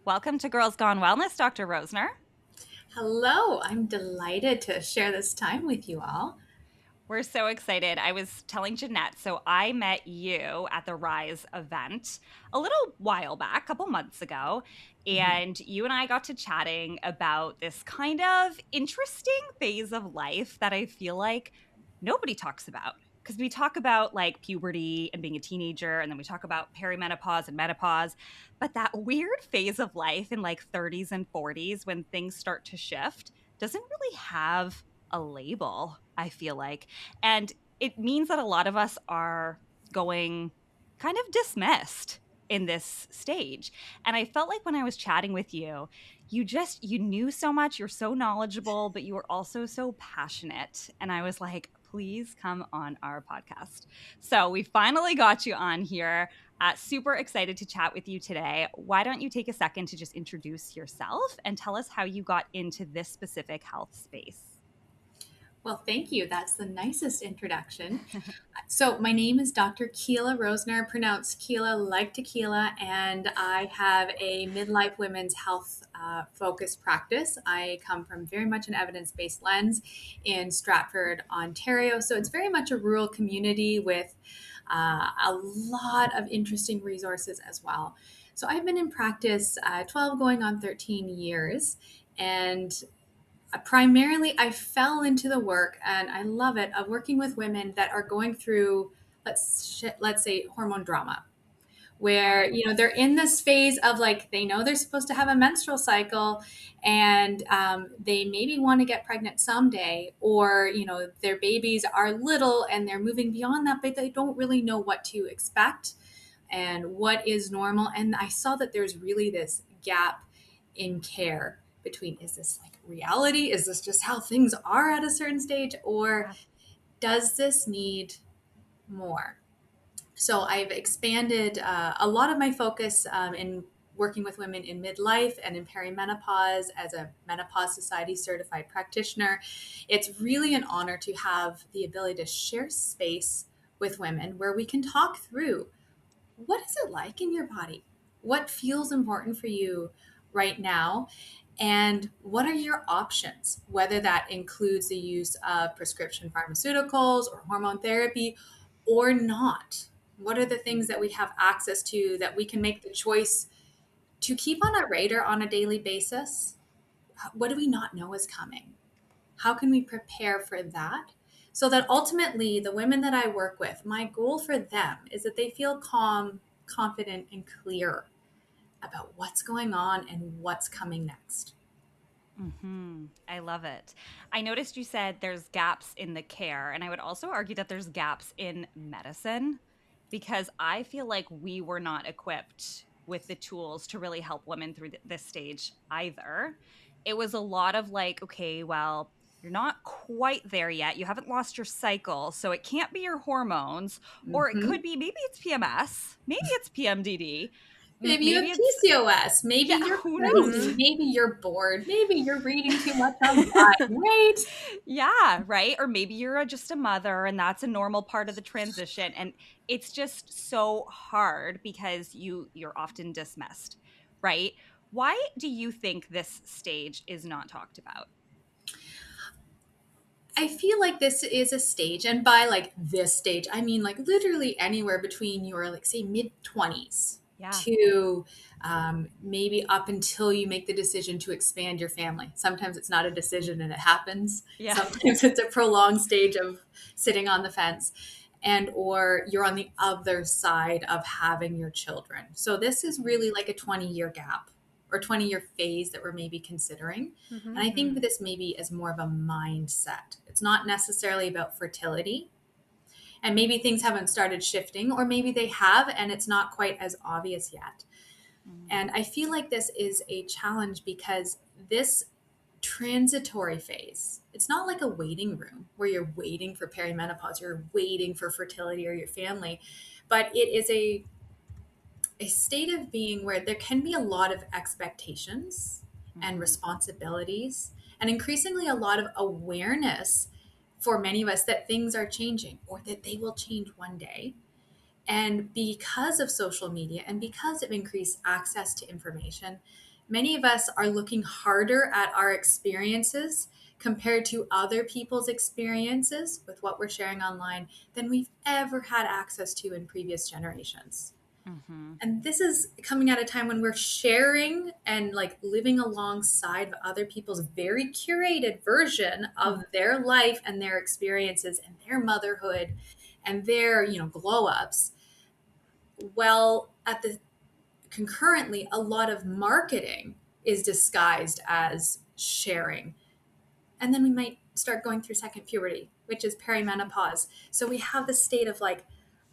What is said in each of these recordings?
Welcome to Girls Gone Wellness, Dr. Roesner. Hello, I'm delighted to share this time with you all. We're so excited. I was telling Jeanette, so I met you at the Rise event a little while back, a couple months ago, Mhm. and you and I got to chatting about this kind of interesting phase of life that I feel like nobody talks about. Because we talk about like puberty and being a teenager, and then we talk about perimenopause and menopause. But that weird phase of life in like 30s and 40s when things start to shift doesn't really have a label, I feel like. And it means that a lot of us are going kind of dismissed in this stage. And I felt like when I was chatting with you, you knew so much, you're so knowledgeable, but you were also so passionate. And I was like, please come on our podcast. So we finally got you on here. Super excited to chat with you today. Why don't you take a second to just introduce yourself and tell us how you got into this specific health space? Well, thank you. That's the nicest introduction. So, my name is Dr. Keila Roesner, pronounced Keila like tequila, and I have a midlife women's health focused practice. I come from very much an evidence based lens in Stratford, Ontario. So, it's very much a rural community with a lot of interesting resources as well. So, I've been in practice 12 going on 13 years. And primarily I fell into the work, and I love it, of working with women that are going through let's say hormone drama, where they're in this phase of like they know they're supposed to have a menstrual cycle, and they maybe want to get pregnant someday, or their babies are little and they're moving beyond that, but they don't really know what to expect and what is normal. And I saw that there's really this gap in care between, is this like reality? Is this just how things are at a certain stage? Or Yeah. does this need more? So I've expanded a lot of my focus in working with women in midlife and in perimenopause as a Menopause Society certified practitioner. It's really an honor to have the ability to share space with women where we can talk through, what is it like in your body? What feels important for you right now? And what are your options? Whether that includes the use of prescription pharmaceuticals or hormone therapy or not. What are the things that we have access to that we can make the choice to keep on our radar on a daily basis? What do we not know is coming? How can we prepare for that? So that ultimately, the women that I work with, my goal for them is that they feel calm, confident, and clear about what's going on and what's coming next. I love it. I noticed you said there's gaps in the care, and I would also argue that there's gaps in medicine because I feel like we were not equipped with the tools to really help women through this stage either. It was a lot of like, okay, well, you're not quite there yet. You haven't lost your cycle, so it can't be your hormones, or it Mhm. could be maybe it's PMS, maybe it's PMDD, Maybe you have maybe it's PCOS. Maybe yeah, you're who knows? pregnant. Maybe you're bored. Maybe you're reading too much online, right? Yeah, right? Or maybe you're just a mother and that's a normal part of the transition and it's just so hard because you're often dismissed, right? Why do you think this stage is not talked about? I feel like this is a stage, and by like this stage, I mean like literally anywhere between your like say mid 20s Yeah. to maybe up until you make the decision to expand your family. Sometimes it's not a decision and it happens. Yeah. Sometimes it's a prolonged stage of sitting on the fence, and or you're on the other side of having your children. So this is really like a 20-year gap or 20-year phase that we're maybe considering. And I think Mm-hmm. this maybe is more of a mindset. It's not necessarily about fertility. And maybe things haven't started shifting, or maybe they have and it's not quite as obvious yet. And I feel like this is a challenge because this transitory phase, it's not like a waiting room where you're waiting for perimenopause, you're waiting for fertility or your family, but it is a state of being where there can be a lot of expectations and Mm-hmm. responsibilities, and increasingly a lot of awareness for many of us that things are changing or that they will change one day. And because of social media and because of increased access to information, Many of us are looking harder at our experiences compared to other people's experiences with what we're sharing online than we've ever had access to in previous generations. Mm-hmm. And this is coming at a time when we're sharing and like living alongside other people's very curated version of their life and their experiences and their motherhood and their, glow ups. Well, at the concurrently, a lot of marketing is disguised as sharing. And then we might start going through second puberty, which is perimenopause. So we have the state of like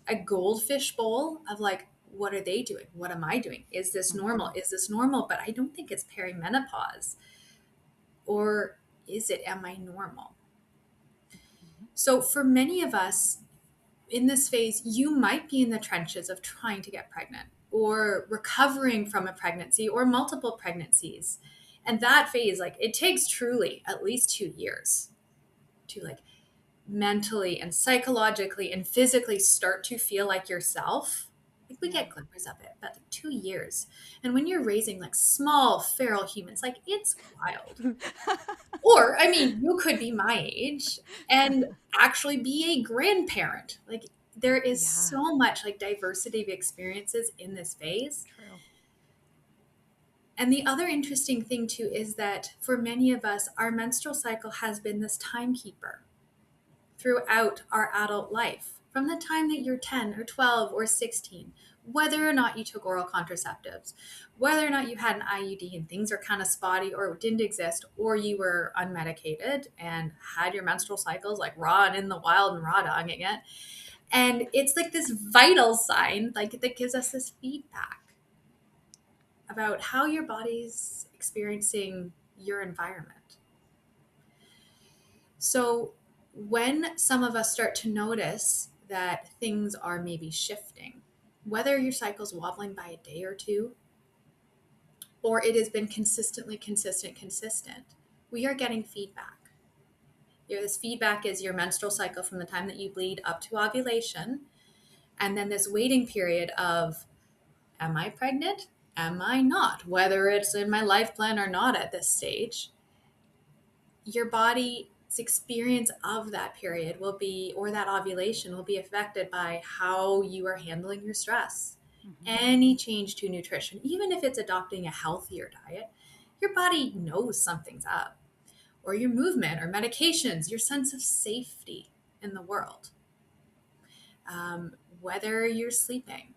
a goldfish bowl of like, what are they doing? What am I doing? Is this normal? Mm-hmm. Is this normal? But I don't think it's perimenopause. Or is it? Am I normal? So for many of us in this phase, you might be in the trenches of trying to get pregnant or recovering from a pregnancy or multiple pregnancies. And that phase, like it takes truly at least 2 years to like mentally and psychologically and physically start to feel like yourself. Like we Yeah. get glimmers of it, but like 2 years. And when you're raising like small feral humans, like it's wild. Or, I mean, you could be my age and actually be a grandparent. Like there is Yeah. so much like diversity of experiences in this phase. True. And the other interesting thing too is that for many of us, our menstrual cycle has been this timekeeper throughout our adult life. From the time that you're 10 or 12 or 16, whether or not you took oral contraceptives, whether or not you had an IUD and things are kind of spotty or didn't exist, or you were unmedicated and had your menstrual cycles like raw and in the wild and raw dogging it. And it's like this vital sign, like that gives us this feedback about how your body's experiencing your environment. So when some of us start to notice that things are maybe shifting, whether your cycle's wobbling by a day or two, or it has been consistent, we are getting feedback. This feedback is your menstrual cycle from the time that you bleed up to ovulation, and then this waiting period of, am I pregnant? Am I not? Whether it's in my life plan or not at this stage, your body's experience of that period will be, or that ovulation will be affected by how you are handling your stress. Mm-hmm. Any change to nutrition, even if it's adopting a healthier diet, your body knows something's up. Or your movement or medications, your sense of safety in the world. Whether you're sleeping.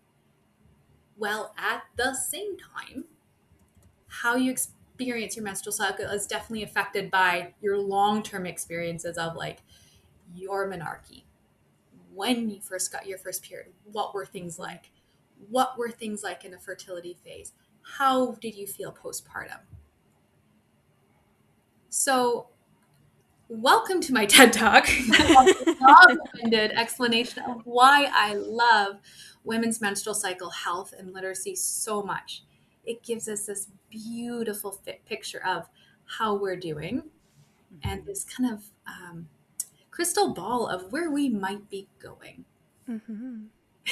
Well, at the same time, how you experience your menstrual cycle is definitely affected by your long-term experiences of like your menarche. When you first got your first period, what were things Mm-hmm. like? What were things like in a fertility phase? How did you feel postpartum? So, welcome to my TED Talk. Long-winded explanation of why I love women's menstrual cycle health and literacy so much. It gives us this beautiful picture of how we're doing and Mm-hmm. this kind of crystal ball of where we might be going. Mm-hmm.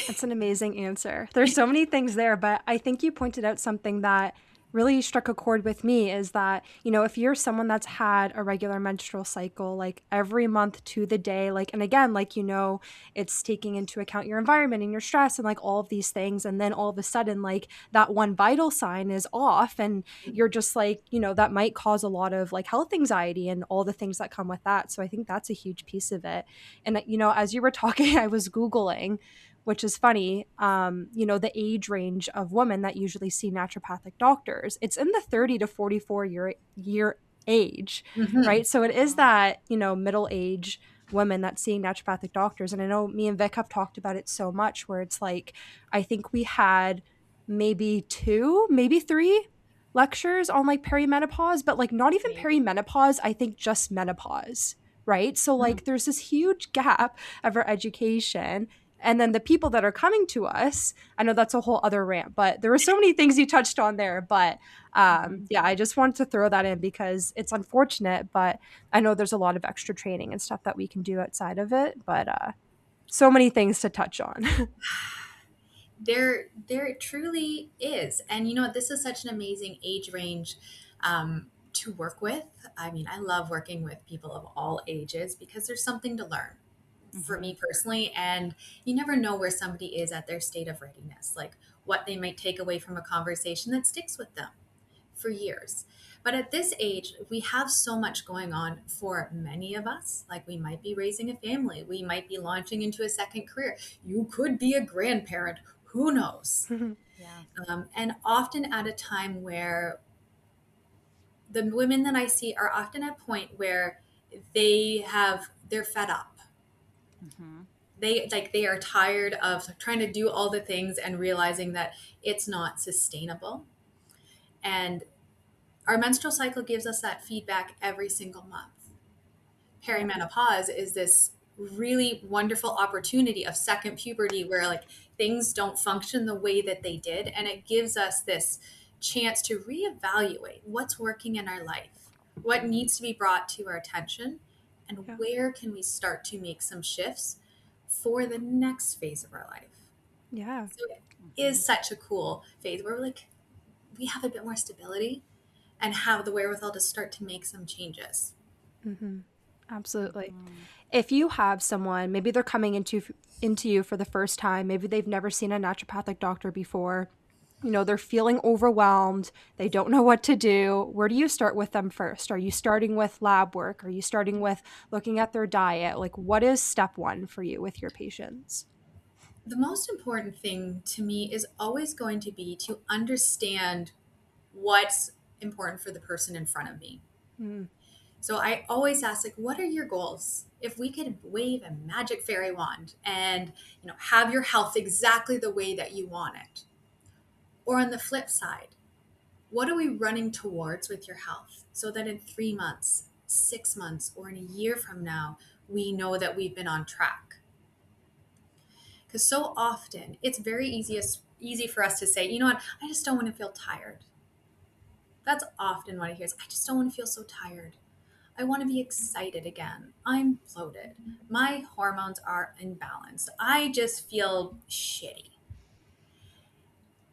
That's an amazing answer. There's so many things there, but I think you pointed out something that really struck a chord with me is that, if you're someone that's had a regular menstrual cycle, like every month to the day, like, and again, like, it's taking into account your environment and your stress and like all of these things. And then all of a sudden, like that one vital sign is off and you're just like, that might cause a lot of like health anxiety and all the things that come with that. So I think that's a huge piece of it. And, as you were talking, I was Googling, which is funny, the age range of women that usually see naturopathic doctors. It's in the 30 to 44 year age, Mm-hmm. right? So it is Wow. that, middle age women that's seeing naturopathic doctors. And I know me and Vic have talked about it so much where it's like, I think we had maybe 2, maybe 3 lectures on like perimenopause, but like not even Maybe. perimenopause, I think just menopause, right? So Mm-hmm. like there's this huge gap of our education. And then the people that are coming to us, I know that's a whole other rant, but there were so many things you touched on there. But Mm-hmm. yeah, I just wanted to throw that in because it's unfortunate, but I know there's a lot of extra training and stuff that we can do outside of it. But so many things to touch on. There truly is. And you know, this is such an amazing age range to work with. I mean, I love working with people of all ages because there's something to learn for Mm-hmm. me personally. And you never know where somebody is at their state of readiness, like what they might take away from a conversation that sticks with them for years. But at this age, we have so much going on for many of us. Like we might be raising a family, we might be launching into a second career. You could be a grandparent, who knows? Yeah. And often at a time where the women that I see are often at a point where they're fed up. Mm-hmm. They are tired of trying to do all the things and realizing that it's not sustainable. And our menstrual cycle gives us that feedback every single month. Yeah. Perimenopause is this really wonderful opportunity of second puberty where like things don't function the way that they did, and it gives us this chance to reevaluate what's working in our life, what needs to be brought to our attention, and Yeah. where can we start to make some shifts for the next phase of our life. Yeah. So it Mm-hmm. is such a cool phase where we have a bit more stability and have the wherewithal to start to make some changes. Mm-hmm. Absolutely. Mm-hmm. If you have someone, maybe they're coming into you for the first time, maybe they've never seen a naturopathic doctor before, you know, they're feeling overwhelmed, they don't know what to do. Where do you start with them first? Are you starting with lab work? Are you starting with looking at their diet? Like, what is step one for you with your patients? The most important thing to me is always going to be to understand what's important for the person in front of me. Mm, So I always ask, like, what are your goals? If we could wave a magic fairy wand and, you know, have your health exactly the way that you want it. Or on the flip side, what are we running towards with your health so that in 3 months, 6 months, or in a year from now, we know that we've been on track? Because so often it's very easy for us to say, you know what, I just don't want to feel tired. That's often what I hear is, I just don't want to feel so tired. I want to be excited again. I'm bloated. My hormones are imbalanced. I just feel shitty.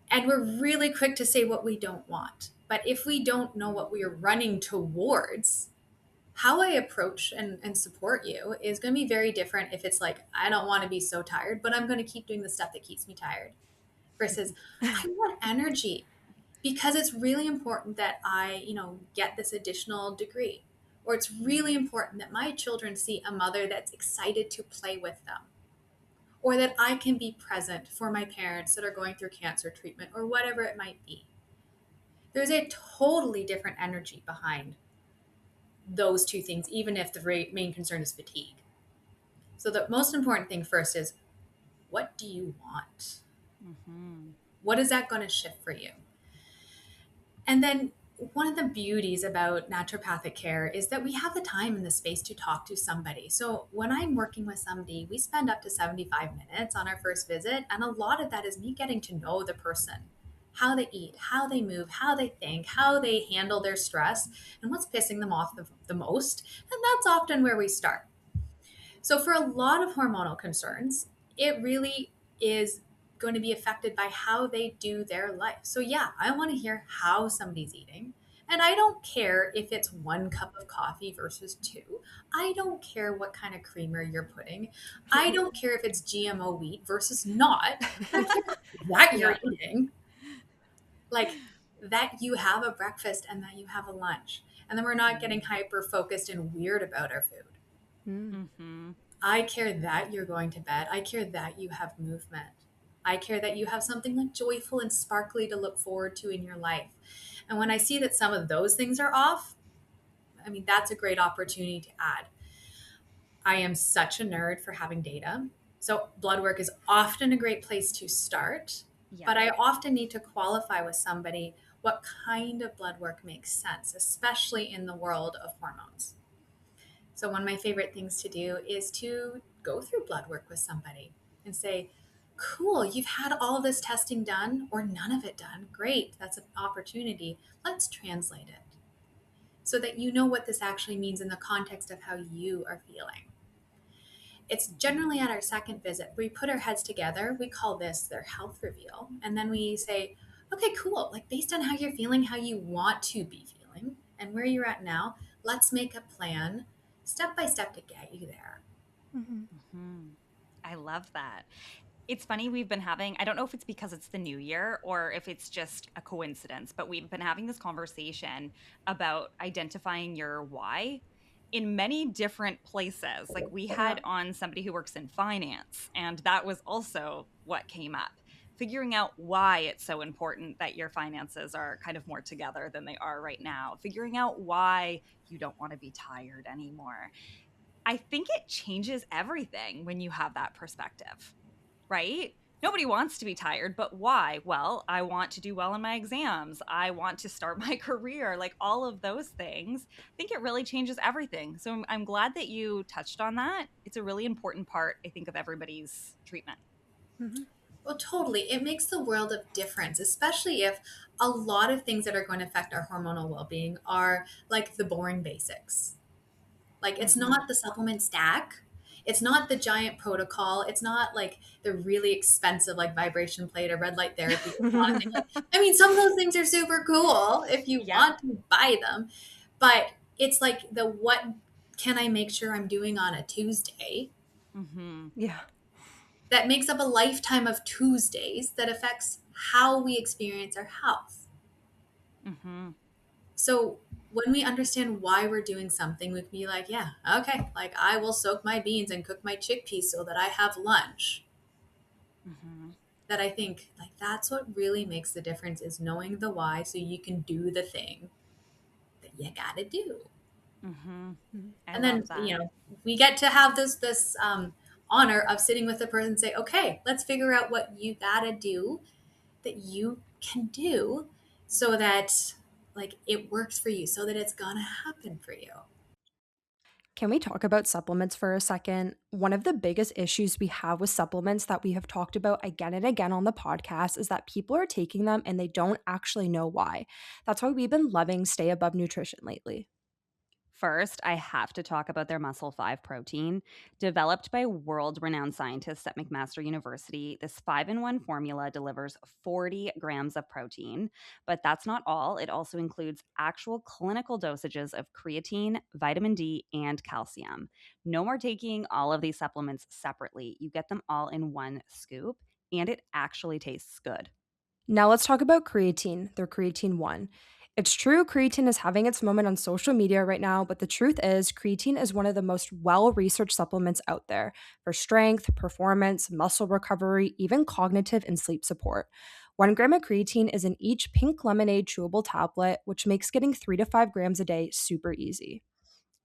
And we're really quick to say what we don't want. But if we don't know what we are running towards, how I approach and support you is going to be very different if it's like, I don't want to be so tired, but I'm going to keep doing the stuff that keeps me tired. Versus, I want energy because it's really important that I, you know, get this additional degree. Or it's really important that my children see a mother that's excited to play with them. Or that I can be present for my parents that are going through cancer treatment or whatever it might be. There's a totally different energy behind those two things, even if the main concern is fatigue. So the most important thing first is, what do you want? Mm-hmm. What is that going to shift for you? And then one of the beauties about naturopathic care is that we have the time and the space to talk to somebody. So when I'm working with somebody, we spend up to 75 minutes on our first visit. And a lot of that is me getting to know the person, how they eat, how they move, how they think, how they handle their stress, and what's pissing them off the most. And that's often where we start. So, for a lot of hormonal concerns, it really is going to be affected by how they do their life. So, yeah, I want to hear how somebody's eating. And I don't care if it's 1 cup of coffee versus two. I don't care what kind of creamer you're putting. I don't care if it's GMO wheat versus not. I care that Yeah. you're eating, like that you have a breakfast and that you have a lunch. And then we're not getting hyper focused and weird about our food. mm, Mm-hmm. I care that you're going to bed. I care that you have movement. I care that you have something like joyful and sparkly to look forward to in your life. And when I see that some of those things are off, I mean, that's a great opportunity to add. I am such a nerd for having data. So, blood work is often a great place to start, Yeah. but I often need to qualify with somebody what kind of blood work makes sense, especially in the world of hormones. So, one of my favorite things to do is to go through blood work with somebody and say, cool, you've had all of this testing done or none of it done. Great, that's an opportunity. Let's translate it so that you know what this actually means in the context of how you are feeling. it's generally at our second visit. We put our heads together. We call this their health reveal. And then we say, okay, cool. Like based on how you're feeling, how you want to be feeling, and where you're at now, let's make a plan step by step to get you there. Mhm. Hmm. I love that. It's funny, we've been having, I don't know if it's because it's the new year or if it's just a coincidence, but we've been having this conversation about identifying your why in many different places. Like we Yeah. had on somebody who works in finance, and that was also what came up. Figuring out why it's so important that your finances are kind of more together than they are right now. Figuring out why you don't want to be tired anymore. I think it changes everything when you have that perspective, right? Nobody wants to be tired, but why? Well, I want to do well in my exams. I want to start my career, like all of those things. I think it really changes everything. So I'm glad that you touched on that. It's a really important part, I think, of everybody's treatment. Mhm. Well, totally. It makes the world of difference, especially if a lot of things that are going to affect our hormonal well being are like the boring basics. Like it's Mm-hmm. not the supplement stack. It's not the giant protocol. It's not like the really expensive like vibration plate or red light therapy. Like, I mean, some of those things are super cool if you Yep. want to buy them, but it's like the what can I make sure I'm doing on a Tuesday Mm-hmm. Yeah. that makes up a lifetime of Tuesdays that affects how we experience our health. Mm-hmm. So when we understand why we're doing something, we can be like, yeah, okay, like I will soak my beans and cook my chickpeas so that I have lunch. Mm-hmm. That I think like that's what really makes the difference is knowing the why so you can do the thing that you gotta do. Mm-hmm. Mhm. I And love then, that. we get to have this honor of sitting with the person and say, okay, let's figure out what you gotta do that you can do so that like it works for you, so that it's gonna happen for you. Can we talk about supplements for a second? One of the biggest issues we have with supplements that we have talked about again and again on the podcast is that people are taking them and they don't actually know why. That's why we've been loving Stay Above Nutrition lately. First, I have to talk about their Muscle 5 protein. Developed by world renowned scientists at McMaster University, this 5-in-1 formula delivers 40 grams of protein. But that's not all. It also includes actual clinical dosages of creatine, vitamin D, and calcium. No more taking all of these supplements separately. You get them all in one scoop, and it actually tastes good. Now let's talk about creatine, their creatine 1. It's true creatine is having its moment on social media right now, but the truth is creatine is one of the most well-researched supplements out there for strength, performance, muscle recovery, even cognitive and sleep support. 1 gram of creatine is in each pink lemonade chewable tablet, which makes getting 3 to 5 grams a day super easy.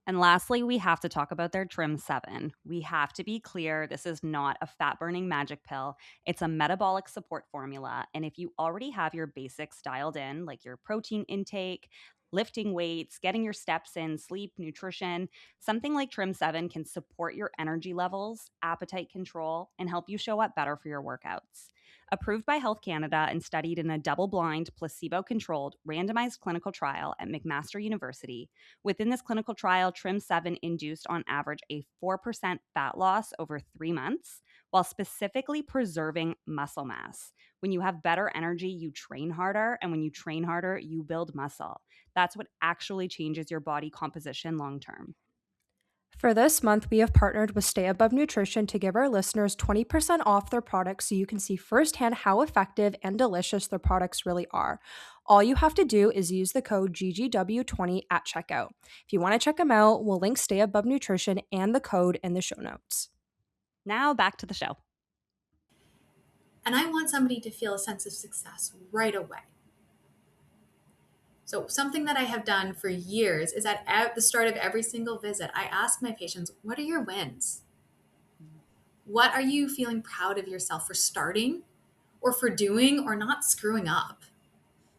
And lastly, we have to talk about their Trim 7. We have to be clear, this is not a fat burning magic pill. It's a metabolic support formula. And if you already have your basics dialed in, like your protein intake, lifting weights, getting your steps in, sleep, nutrition, something like Trim 7 can support your energy levels, appetite control, and help you show up better for your workouts. Approved by Health Canada and studied in a double blind, placebo controlled, randomized clinical trial at McMaster University. Within this clinical trial, Trim 7 induced on average a 4% fat loss over 3 months while specifically preserving muscle mass. When you have better energy, you train harder. And when you train harder, you build muscle. That's what actually changes your body composition long term. For this month, we have partnered with Stay Above Nutrition to give our listeners 20% off their products so you can see firsthand how effective and delicious their products really are. All you have to do is use the code GGW20 at checkout. If you want to check them out, we'll link Stay Above Nutrition and the code in the show notes. Now back to the show. And I want somebody to feel a sense of success right away. So something that I have done for years is that at the start of every single visit, I ask my patients, what are your wins? What are you feeling proud of yourself for starting or for doing or not screwing up?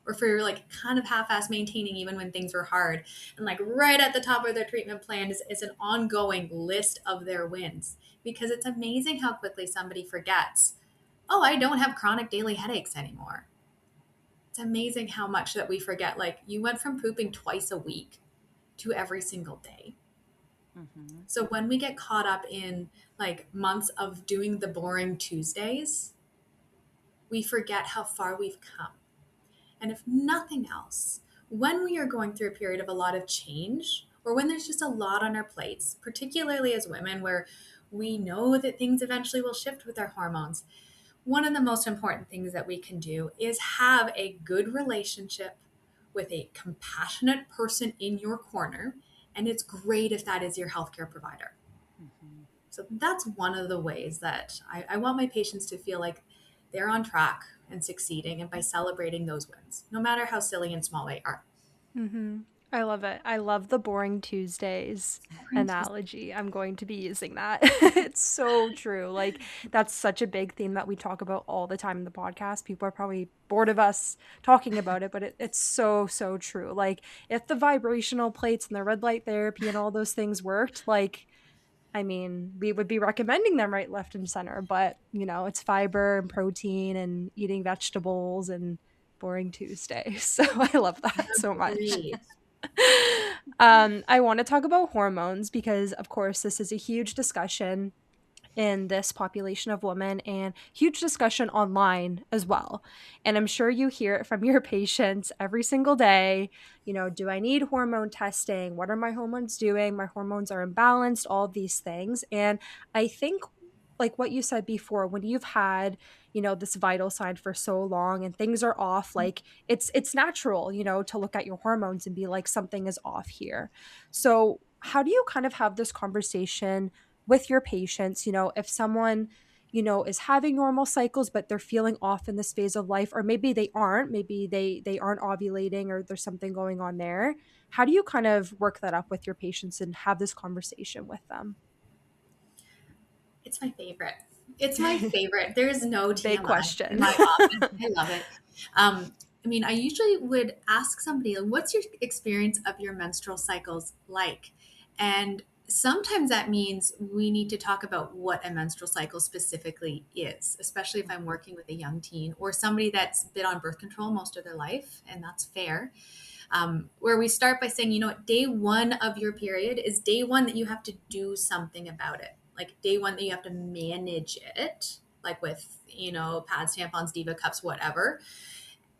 Or for like kind of half-ass maintaining even when things were hard. And like right at the top of their treatment plan is an ongoing list of their wins. Because it's amazing how quickly somebody forgets, oh, I don't have chronic daily headaches anymore. It's amazing how much that we forget. Like you went from pooping twice a week to every single day. Mm-hmm. So when we get caught up in like months of doing the boring Tuesdays, we forget how far we've come. And if nothing else, when we are going through a period of a lot of change, or when there's just a lot on our plates, particularly as women, where we know that things eventually will shift with our hormones, one of the most important things that we can do is have a good relationship with a compassionate person in your corner. And it's great if that is your healthcare provider. Mm-hmm. So that's one of the ways that I want my patients to feel like they're on track and succeeding, and by celebrating those wins, no matter how silly and small they are. Mm-hmm. I love it. I love the boring Tuesdays analogy. I'm going to be using that. It's so true. Like, that's such a big theme that we talk about all the time in the podcast. People are probably bored of us talking about it, but it's so, so true. Like, if the vibrational plates and the red light therapy and all those things worked, like, I mean, we would be recommending them right, left, and center, but it's fiber and protein and eating vegetables and boring Tuesday. So I love that so much. Agreed. I want to talk about hormones because, of course, this is a huge discussion in this population of women and huge discussion online as well. And I'm sure you hear it from your patients every single day. Do I need hormone testing? What are my hormones doing? My hormones are imbalanced, all of these things. And I think, like what you said before, when you've had this vital sign for so long and things are off, like it's natural to look at your hormones and be like, something is off here. So how do you kind of have this conversation with your patients, if someone is having normal cycles but they're feeling off in this phase of life, or maybe they aren't, maybe they aren't ovulating, or there's something going on there? How do you kind of work that up with your patients and have this conversation with them? It's my favorite. It's my favorite. There's no Big TMI in question. my office. I love it. I mean, I usually would ask somebody, like, what's your experience of your menstrual cycles like? And sometimes that means we need to talk about what a menstrual cycle specifically is, especially if I'm working with a young teen or somebody that's been on birth control most of their life, and that's fair. Where we start by saying, day one of your period is day one that you have to do something about it. Like day one that you have to manage it, like with, pads, tampons, Diva cups, whatever.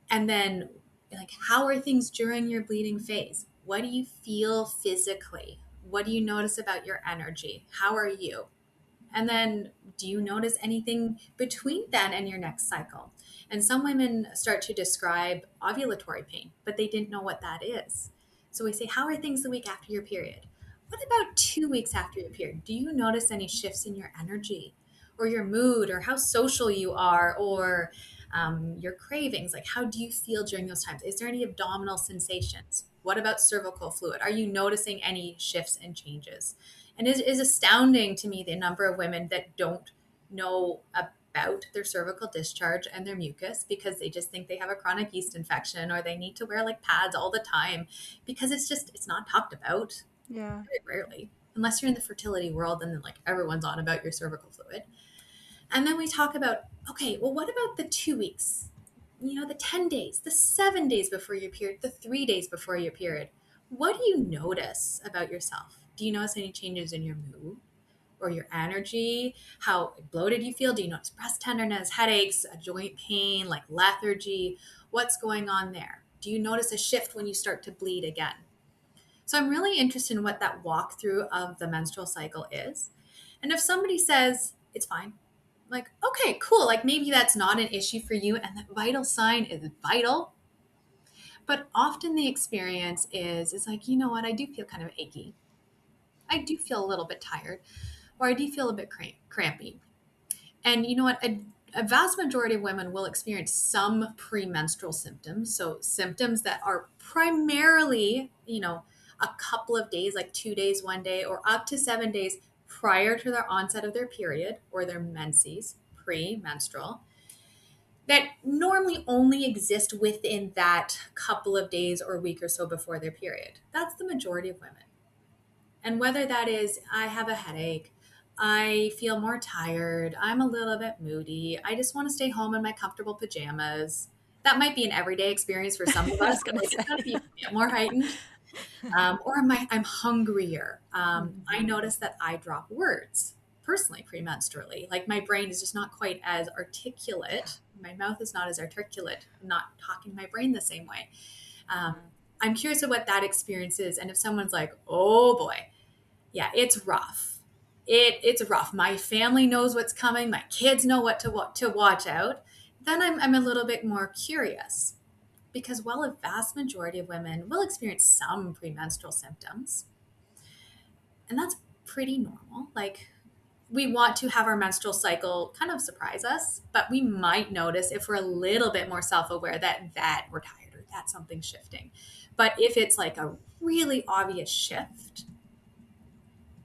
And then, like, how are things during your bleeding phase? What do you feel physically? What do you notice about your energy? How are you? And then, do you notice anything between then and your next cycle? And some women start to describe ovulatory pain, but they didn't know what that is. So we say, how are things the week after your period? What about 2 weeks after your period? Do you notice any shifts in your energy or your mood or how social you are, or your cravings? Like, how do you feel during those times? Is there any abdominal sensations? What about cervical fluid? Are you noticing any shifts and changes? And it is astounding to me the number of women that don't know about their cervical discharge and their mucus because they just think they have a chronic yeast infection, or they need to wear like pads all the time, because it's not talked about Yeah. very rarely, unless you're in the fertility world, and then like everyone's on about your cervical fluid. And then we talk about, okay, well, what about the 2 weeks? The 10 days, the 7 days before your period, the 3 days before your period. What do you notice about yourself? Do you notice any changes in your mood or your energy? How bloated you feel? Do you notice breast tenderness, headaches, a joint pain, like lethargy? What's going on there? Do you notice a shift when you start to bleed again? So I'm really interested in what that walkthrough of the menstrual cycle is. And if somebody says it's fine, like, okay, cool. Like maybe that's not an issue for you, and that vital sign is vital. But often the experience is like, you know what? I do feel kind of achy. I do feel a little bit tired, or I do feel a bit crampy. And you know what? A vast majority of women will experience some premenstrual symptoms. So symptoms that are primarily, a couple of days, like 2 days, 1 day, or up to 7 days prior to their onset of their period or their menses, premenstrual, that normally only exist within that couple of days or week or so before their period. That's the majority of women. And whether that is, I have a headache, I feel more tired, I'm a little bit moody, I just want to stay home in my comfortable pajamas. That might be an everyday experience for some of I us, was but gonna like it's say. going to be a bit more heightened. or I'm hungrier. I notice that I drop words personally premenstrually. Like my brain is just not quite as articulate. My mouth is not as articulate. I'm not talking my brain the same way. Um, I'm curious of what that experience is. And if someone's like, oh boy, yeah, it's rough. It's rough. My family knows what's coming. My kids know what to watch out. Then I'm a little bit more curious because while a vast majority of women will experience some premenstrual symptoms, and that's pretty normal. Like we want to have our menstrual cycle kind of surprise us, but we might notice if we're a little bit more self-aware that we're tired or that something's shifting. But if it's like a really obvious shift,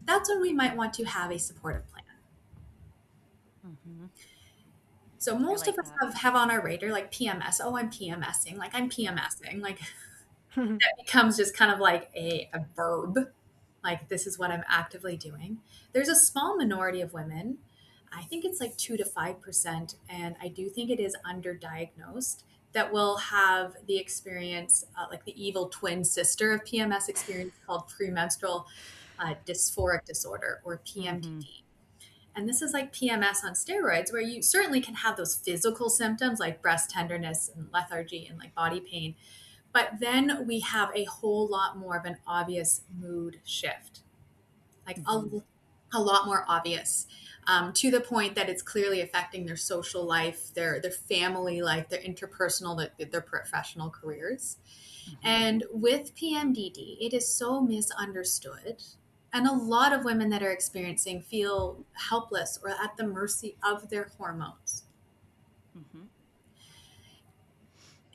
that's when we might want to have a supportive plan. Mm-hmm. So I most of like us that. have on our radar like PMS. Oh, I'm PMSing. Like I'm PMSing. Like Mhm. that becomes just kind of like a verb. Like this is what I'm actively doing. There's a small minority of women. I think it's like 2 to 5%, and I do think it is underdiagnosed that will have the experience, like the evil twin sister of PMS experience called premenstrual dysphoric disorder or Mm-hmm. PMDD. And this is like PMS on steroids, where you certainly can have those physical symptoms like breast tenderness and lethargy and like body pain. But then we have a whole lot more of an obvious mood shift, like Mm-hmm. a lot more obvious, to the point that it's clearly affecting their social life, their family life, their interpersonal, their professional careers. Mm-hmm. And with PMDD, it is so misunderstood. And a lot of women that are experiencing feel helpless or at the mercy of their hormones. Mm-hmm.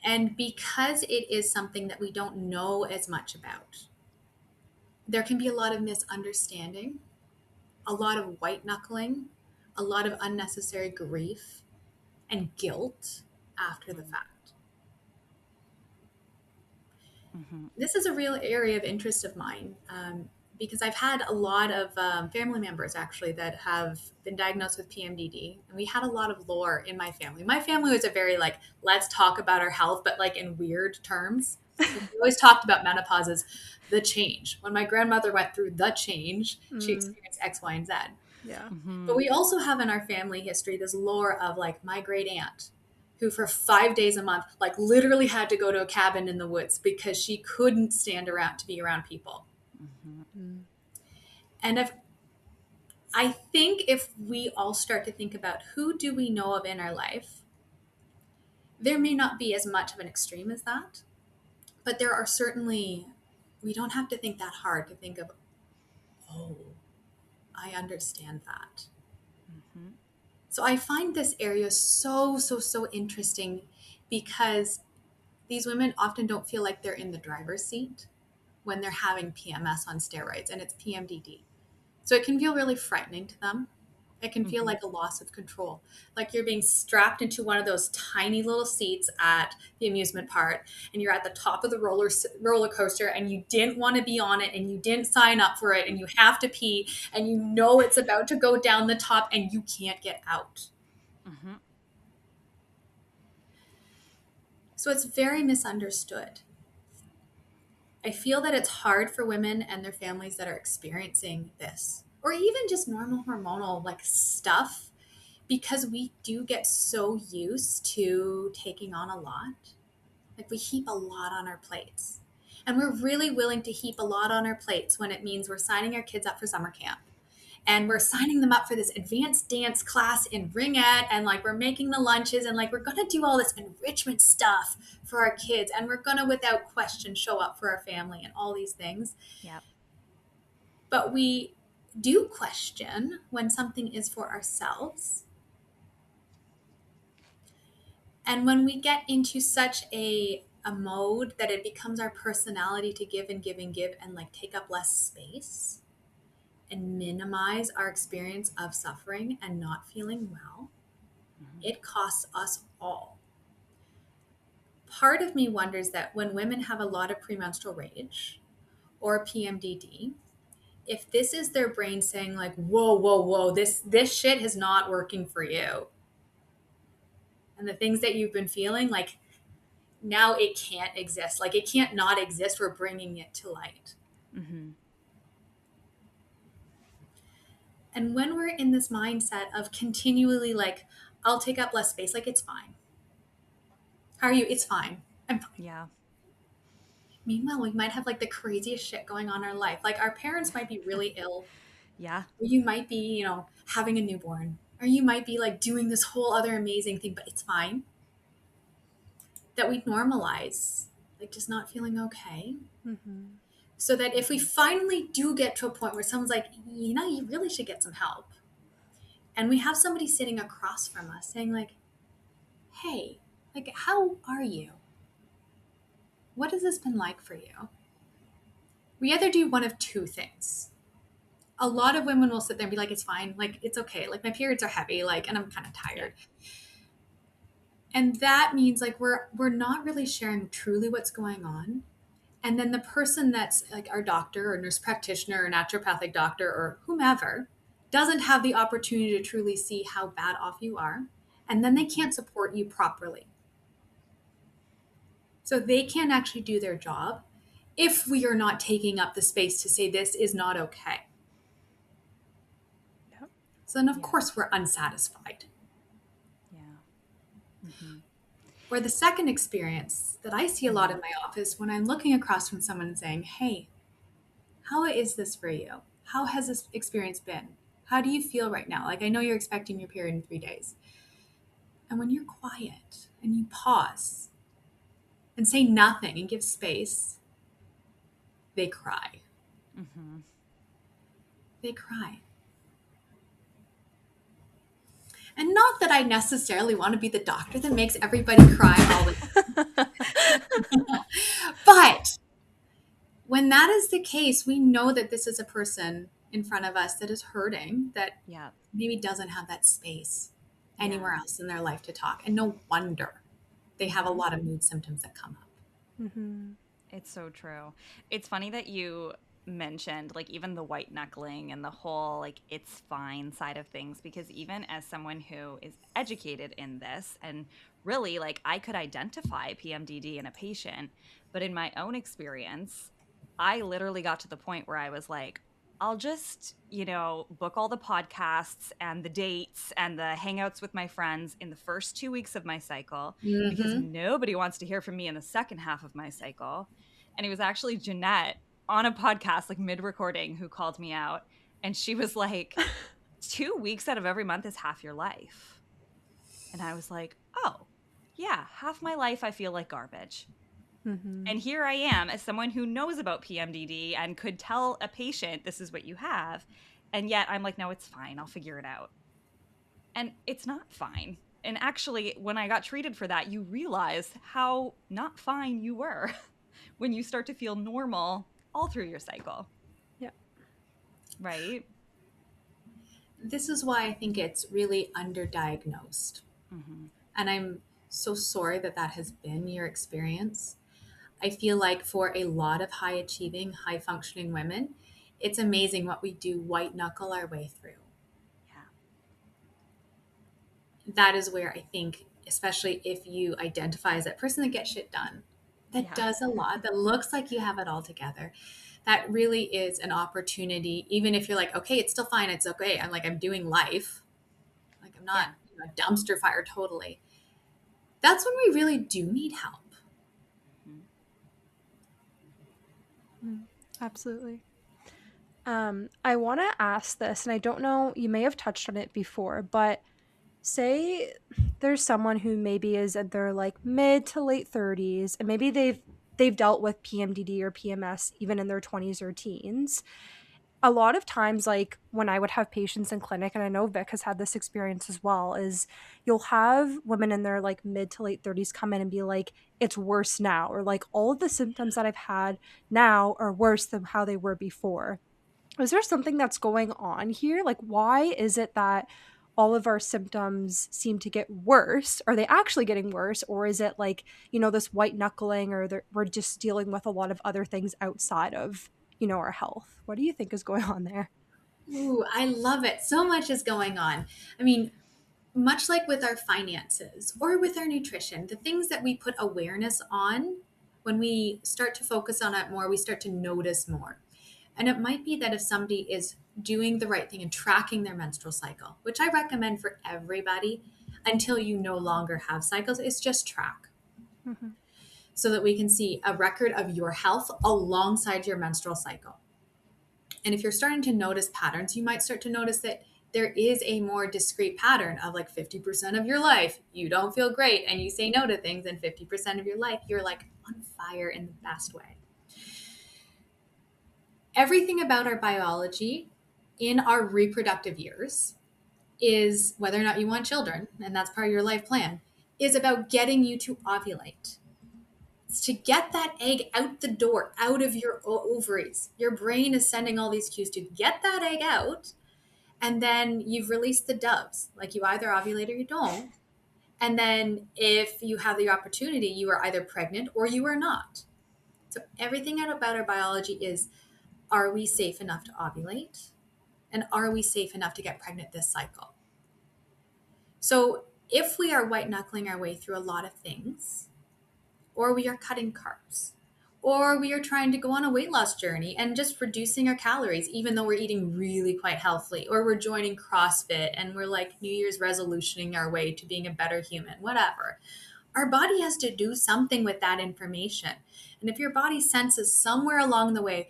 And because it is something that we don't know as much about, there can be a lot of misunderstanding, a lot of white knuckling, a lot of unnecessary grief and guilt after the fact. Mm-hmm. This is a real area of interest of mine, because I've had a lot of family members actually that have been diagnosed with PMDD, and we had a lot of lore in my family. My family was a very like, let's talk about our health, but like in weird terms. We always talked about menopause as the change. When my grandmother went through the change, she Mm, experienced X, Y, and Z. yeah. But Mm-hmm. we also have in our family history this lore of like my great aunt who for 5 days a month like literally had to go to a cabin in the woods because she couldn't stand around to be around people. Mm-hmm. Mm, And if I think if we all start to think about who do we know of in our life, there may not be as much of an extreme as that, but there are certainly, we don't have to think that hard to think of, oh, I understand that. Mm-hmm. So I find this area so interesting because these women often don't feel like they're in the driver's seat when they're having PMS on steroids and it's PMDD. So it can feel really frightening to them. It can feel Mm-hmm. like a loss of control, like you're being strapped into one of those tiny little seats at the amusement park, and you're at the top of the roller coaster, and you didn't want to be on it, and you didn't sign up for it, and you have to pee, and you know it's about to go down the top, and you can't get out. Mm-hmm. So it's very misunderstood. I feel that it's hard for women and their families that are experiencing this, or even just normal hormonal like stuff, because we do get so used to taking on a lot. Like we heap a lot on our plates. And we're really willing to heap a lot on our plates when it means we're signing our kids up for summer camp and we're signing them up for this advanced dance class in ringette, and like we're making the lunches, and like we're going to do all this enrichment stuff for our kids, and we're going to without question show up for our family and all these things. Yep. But we do question when something is for ourselves. And when we get into such a mode that it becomes our personality to give and give and give and like take up less space and minimize our experience of suffering and not feeling well, Mm-hmm. it costs us all. Part of me wonders that when women have a lot of premenstrual rage or PMDD, if this is their brain saying like, whoa, this shit is not working for you. And the things that you've been feeling, like now it can't exist. Like, it can't not exist. We're bringing it to light. Mm-hmm. And when we're in this mindset of continually like, I'll take up less space, like, it's fine. How are you? It's fine. I'm fine. Yeah. Meanwhile, we might have like the craziest shit going on in our life. Like, our parents might be really ill, Yeah. or you might be, you know, having a newborn, or you might be like doing this whole other amazing thing, but it's fine. That we normalize, like, just not feeling okay. Mm-hmm. So that if we finally do get to a point where someone's like, you know, you really should get some help, and we have somebody sitting across from us saying, like, hey, like, how are you? What has this been like for you? We either do one of two things. A lot of women will sit there and be like, it's fine, like, it's okay, like, my periods are heavy, like, and I'm kind of tired. And that means like we're not really sharing truly what's going on. And then the person that's like our doctor or nurse practitioner or naturopathic doctor or whomever doesn't have the opportunity to truly see how bad off you are. And then they can't support you properly. So they can't actually do their job if we are not taking up the space to say this is not okay. Yep. So then, of Yeah. course, we're unsatisfied. Yeah. Mm-hmm. Or the second experience that I see a lot in my office when I'm looking across from someone and saying, hey, how is this for you? How has this experience been? How do you feel right now? Like, I know you're expecting your period in 3 days. And when you're quiet and you pause and say nothing and give space, they cry. Mm-hmm. They cry. And not that I necessarily want to be the doctor that makes everybody cry all the time. But when that is the case, we know that this is a person in front of us that is hurting, that Yeah. maybe doesn't have that space anywhere Yeah. else in their life to talk. And no wonder they have a lot of mood symptoms that come up. Mm-hmm. It's so true. It's funny that you mentioned like even the white knuckling and the whole like it's fine side of things, because even as someone who is educated in this and really like I could identify PMDD in a patient, but in my own experience, I literally got to the point where I was like, I'll just, book all the podcasts and the dates and the hangouts with my friends in the first 2 weeks of my cycle because Mm-hmm. nobody wants to hear from me in the second half of my cycle. And it was actually Jeanette on a podcast, like mid recording, who called me out. And she was like, 2 weeks out of every month is half your life. And I was like, oh, yeah, half my life I feel like garbage. Mm-hmm. And here I am as someone who knows about PMDD and could tell a patient this is what you have. And yet I'm like, no, it's fine. I'll figure it out. And it's not fine. And actually, when I got treated for that, you realize how not fine you were when you start to feel normal all through your cycle. Yeah. Right? This is why I think it's really underdiagnosed. Mm-hmm. And I'm so sorry that that has been your experience. I feel like for a lot of high achieving, high functioning women, it's amazing what we do white knuckle our way through. Yeah. That is where I think, especially if you identify as that person that gets shit done, that does a lot, that looks like you have it all together, that really is an opportunity. Even if you're like, okay, it's still fine, it's okay, I'm doing life, like I'm not a dumpster fire totally. That's when we really do need help. Absolutely. I want to ask this, and I don't know, you may have touched on it before, but say there's someone who maybe is at their like mid to late 30s, and maybe they've dealt with PMDD or PMS even in their 20s or teens. A lot of times, like when I would have patients in clinic, and I know Vic has had this experience as well, is you'll have women in their like mid to late 30s come in and be like, it's worse now, or like all of the symptoms that I've had now are worse than how they were before. Is there something that's going on here? Like, why is it that all of our symptoms seem to get worse? Are they actually getting worse? Or is it like, this white knuckling, or we're just dealing with a lot of other things outside of, our health? What do you think is going on there? Ooh, I love it. So much is going on. I mean, much like with our finances or with our nutrition, the things that we put awareness on, when we start to focus on it more, we start to notice more. And it might be that if somebody is doing the right thing and tracking their menstrual cycle, which I recommend for everybody until you no longer have cycles, is just track. Mm-hmm. So that we can see a record of your health alongside your menstrual cycle. And if you're starting to notice patterns, you might start to notice that there is a more discrete pattern of like 50% of your life, you don't feel great and you say no to things, and 50% of your life, you're like on fire in the best way. Everything about our biology in our reproductive years is, whether or not you want children, and that's part of your life plan, is about getting you to ovulate. It's to get that egg out the door, out of your ovaries. Your brain is sending all these cues to get that egg out, and then you've released the doves. Like, you either ovulate or you don't. And then if you have the opportunity, you are either pregnant or you are not. So everything about our biology is, are we safe enough to ovulate? And are we safe enough to get pregnant this cycle? So if we are white knuckling our way through a lot of things, or we are cutting carbs, or we are trying to go on a weight loss journey and just reducing our calories, even though we're eating really quite healthily, or we're joining CrossFit and we're like New Year's resolutioning our way to being a better human, whatever. Our body has to do something with that information. And if your body senses somewhere along the way,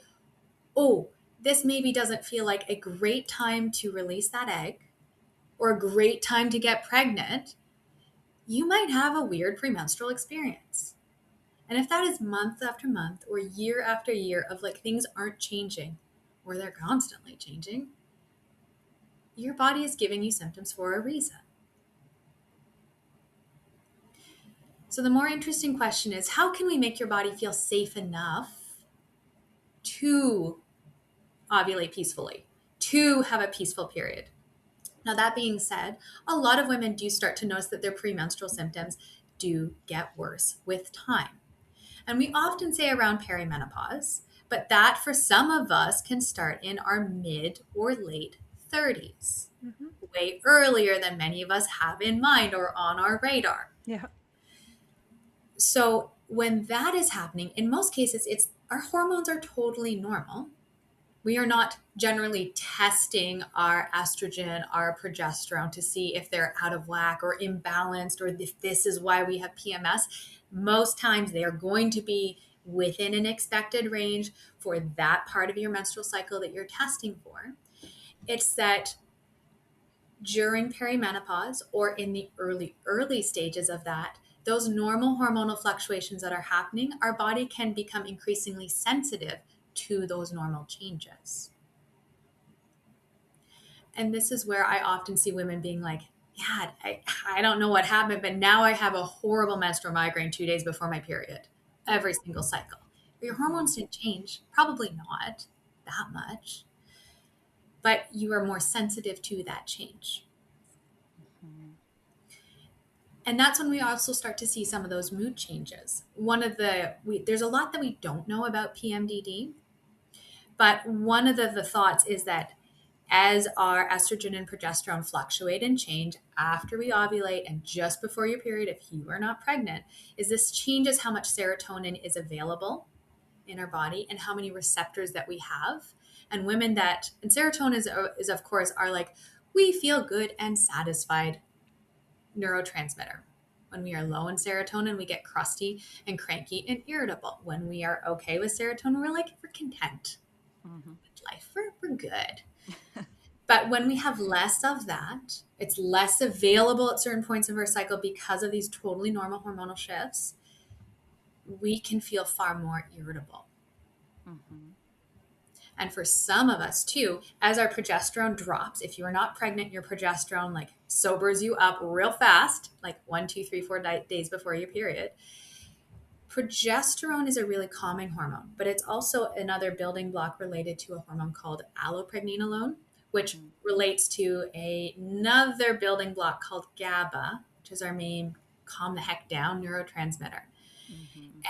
oh, this maybe doesn't feel like a great time to release that egg or a great time to get pregnant, you might have a weird premenstrual experience. And if that is month after month or year after year of like things aren't changing or they're constantly changing, your body is giving you symptoms for a reason. So the more interesting question is, how can we make your body feel safe enough to ovulate peacefully, to have a peaceful period? Now, that being said, a lot of women do start to notice that their premenstrual symptoms do get worse with time. And we often say around perimenopause, but that for some of us can start in our mid or late 30s, way earlier than many of us have in mind or on our radar. Yeah. So when that is happening, in most cases, our hormones are totally normal. We are not generally testing our estrogen, our progesterone to see if they're out of whack or imbalanced, or if this is why we have PMS. Most times they are going to be within an expected range for that part of your menstrual cycle that you're testing for. It's that during perimenopause or in the early stages of that, those normal hormonal fluctuations that are happening, our body can become increasingly sensitive to those normal changes. And this is where I often see women being like, yeah, I don't know what happened, but now I have a horrible menstrual migraine 2 days before my period, every single cycle. Your hormones didn't change, probably not that much, but you are more sensitive to that change. And that's when we also start to see some of those mood changes. There's a lot that we don't know about PMDD, but one of the thoughts is that as our estrogen and progesterone fluctuate and change after we ovulate and just before your period, if you are not pregnant, is this changes how much serotonin is available in our body and how many receptors that we have. And serotonin is of course our like, we feel good and satisfied neurotransmitter. When we are low in serotonin, we get crusty and cranky and irritable. When we are okay with serotonin, we're content with life. We're good. But when we have less of that, it's less available at certain points of our cycle because of these totally normal hormonal shifts, we can feel far more irritable. And for some of us too, as our progesterone drops, if you are not pregnant, your progesterone sobers you up real fast, 1, 2, 3, 4 days before your period. Progesterone is a really calming hormone, but it's also another building block related to a hormone called allopregnenolone, which relates to another building block called GABA, which is our main calm the heck down neurotransmitter.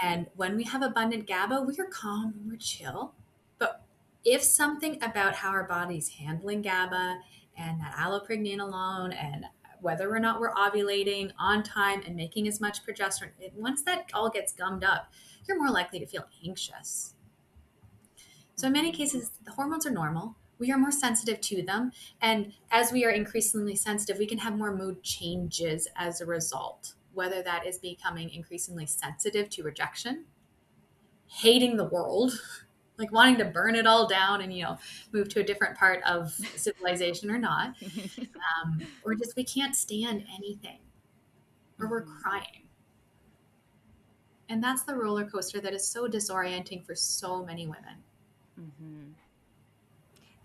And when we have abundant GABA, we are calm and we're chill. But if something about how our body's handling GABA and that allopregnenolone and whether or not we're ovulating on time and making as much progesterone, once that all gets gummed up, you're more likely to feel anxious. So in many cases, the hormones are normal. We are more sensitive to them. And as we are increasingly sensitive, we can have more mood changes as a result, whether that is becoming increasingly sensitive to rejection, hating the world, like wanting to burn it all down and, move to a different part of civilization or not, or just we can't stand anything, or we're crying. And that's the roller coaster that is so disorienting for so many women. Mm-hmm.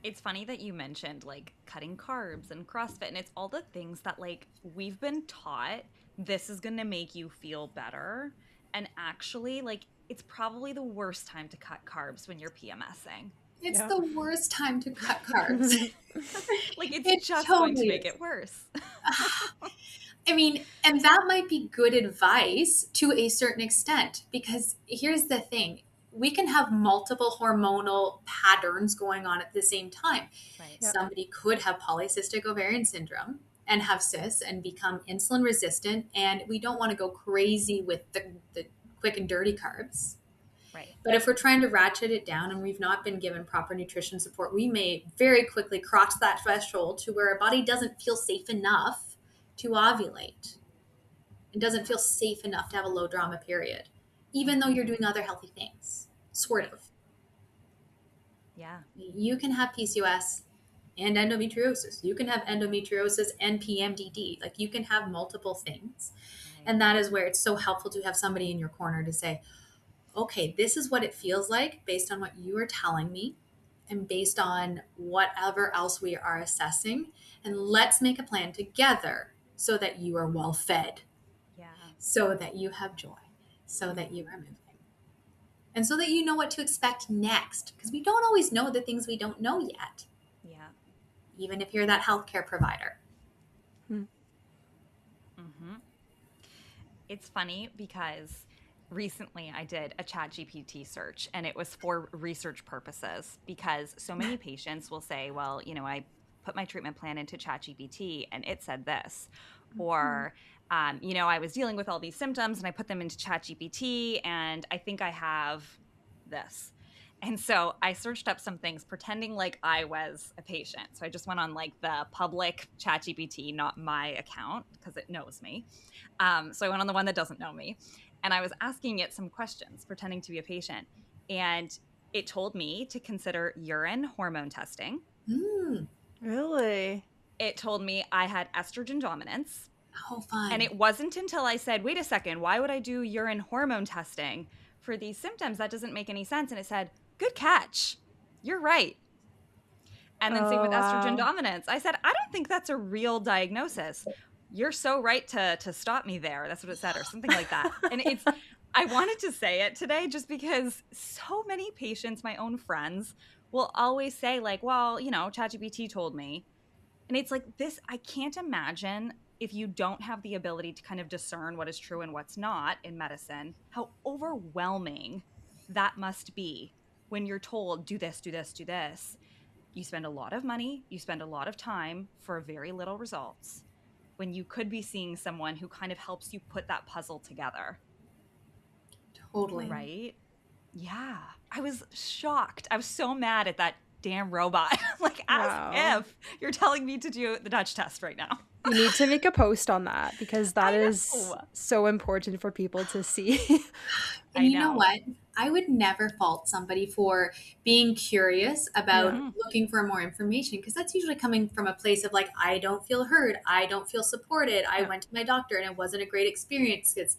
It's funny that you mentioned like cutting carbs and CrossFit, and it's all the things that like we've been taught this is going to make you feel better. And actually, like, it's probably the worst time to cut carbs when you're PMSing. It's the worst time to cut carbs. Like, it's It just totally going to make is. it worse. I mean, and that might be good advice to a certain extent, because here's the thing. We can have multiple hormonal patterns going on at the same time. Right. Yep. Somebody could have polycystic ovarian syndrome and have cysts and become insulin resistant, and we don't want to go crazy with the quick and dirty carbs. Right. But if we're trying to ratchet it down and we've not been given proper nutrition support, we may very quickly cross that threshold to where our body doesn't feel safe enough to ovulate. It doesn't feel safe enough to have a low drama period, even though you're doing other healthy things, sort of. Yeah. You can have PCOS and endometriosis. You can have endometriosis and PMDD. Like, you can have multiple things. Right. And that is where it's so helpful to have somebody in your corner to say, okay, this is what it feels like based on what you are telling me and based on whatever else we are assessing. And let's make a plan together so that you are well fed, so that you have joy, so that you are moving, and so that you know what to expect next. Because we don't always know the things we don't know yet. Yeah. Even if you're that healthcare provider. Mm-hmm. It's funny because recently I did a ChatGPT search, and it was for research purposes, because so many patients will say, well, I put my treatment plan into ChatGPT and it said this, or I was dealing with all these symptoms and I put them into ChatGPT and I think I have this. And so I searched up some things pretending like I was a patient. So I just went on like the public ChatGPT, not my account, because it knows me. So I went on the one that doesn't know me. And I was asking it some questions, pretending to be a patient. And it told me to consider urine hormone testing. Really? It told me I had estrogen dominance. Oh, fun. And it wasn't until I said, wait a second, why would I do urine hormone testing for these symptoms? That doesn't make any sense. And it said, good catch. You're right. And then same with estrogen dominance. I said, I don't think that's a real diagnosis. You're so right to stop me there. That's what it said, or something like that. And I wanted to say it today just because so many patients, my own friends, will always say like, well, ChatGPT told me. And it's like this, I can't imagine, if you don't have the ability to kind of discern what is true and what's not in medicine, how overwhelming that must be when you're told, do this, do this, do this. You spend a lot of money, you spend a lot of time for very little results, when you could be seeing someone who kind of helps you put that puzzle together. Totally. Right? Yeah. I was shocked. I was so mad at that damn robot. Like, as if you're telling me to do the Dutch test right now. You need to make a post on that, because that is so important for people to see. And you know what? I would never fault somebody for being curious about looking for more information, because that's usually coming from a place of like, I don't feel heard. I don't feel supported. I went to my doctor and it wasn't a great experience because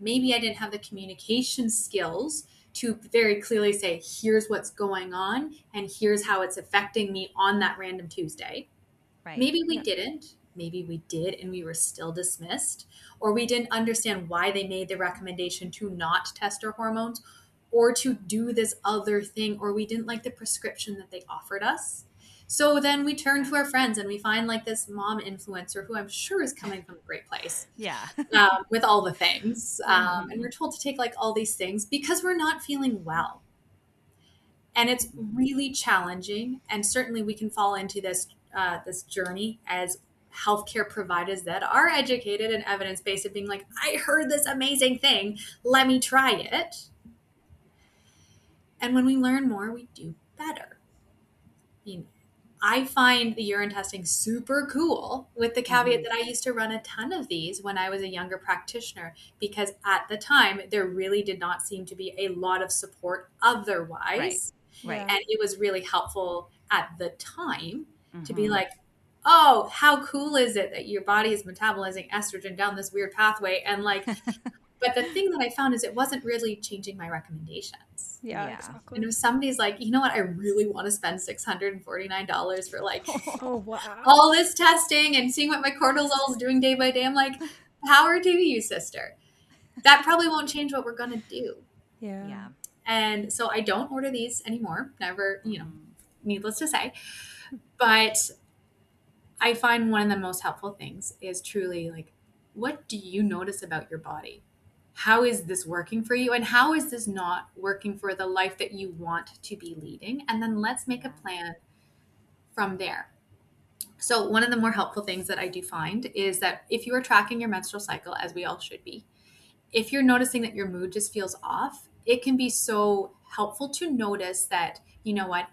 maybe I didn't have the communication skills to very clearly say, here's what's going on and here's how it's affecting me on that random Tuesday. Right. Maybe we didn't. Maybe we did and we were still dismissed, or we didn't understand why they made the recommendation to not test our hormones or to do this other thing, or we didn't like the prescription that they offered us. So then we turn to our friends and we find like this mom influencer who I'm sure is coming from a great place. Yeah. With all the things. And we're told to take like all these things because we're not feeling well. And it's really challenging. And certainly we can fall into this journey as healthcare providers that are educated and evidence-based and being like, I heard this amazing thing, let me try it. And when we learn more, we do better. You know, I find the urine testing super cool, with the caveat that I used to run a ton of these when I was a younger practitioner, because at the time there really did not seem to be a lot of support otherwise. Right. And it was really helpful at the time to be like, oh, how cool is it that your body is metabolizing estrogen down this weird pathway? And like, but the thing that I found is it wasn't really changing my recommendations. Yeah, Yeah. exactly. And if somebody's like, you know what, I really want to spend $649 for like Oh, wow. all this testing and seeing what my cortisol is doing day by day, I'm like, power to you, sister. That probably won't change what we're going to do. Yeah. And so I don't order these anymore. Never, needless to say. But I find one of the most helpful things is truly like, what do you notice about your body? How is this working for you? And how is this not working for the life that you want to be leading? And then let's make a plan from there. So one of the more helpful things that I do find is that if you are tracking your menstrual cycle, as we all should be, if you're noticing that your mood just feels off, it can be so helpful to notice that, you know what,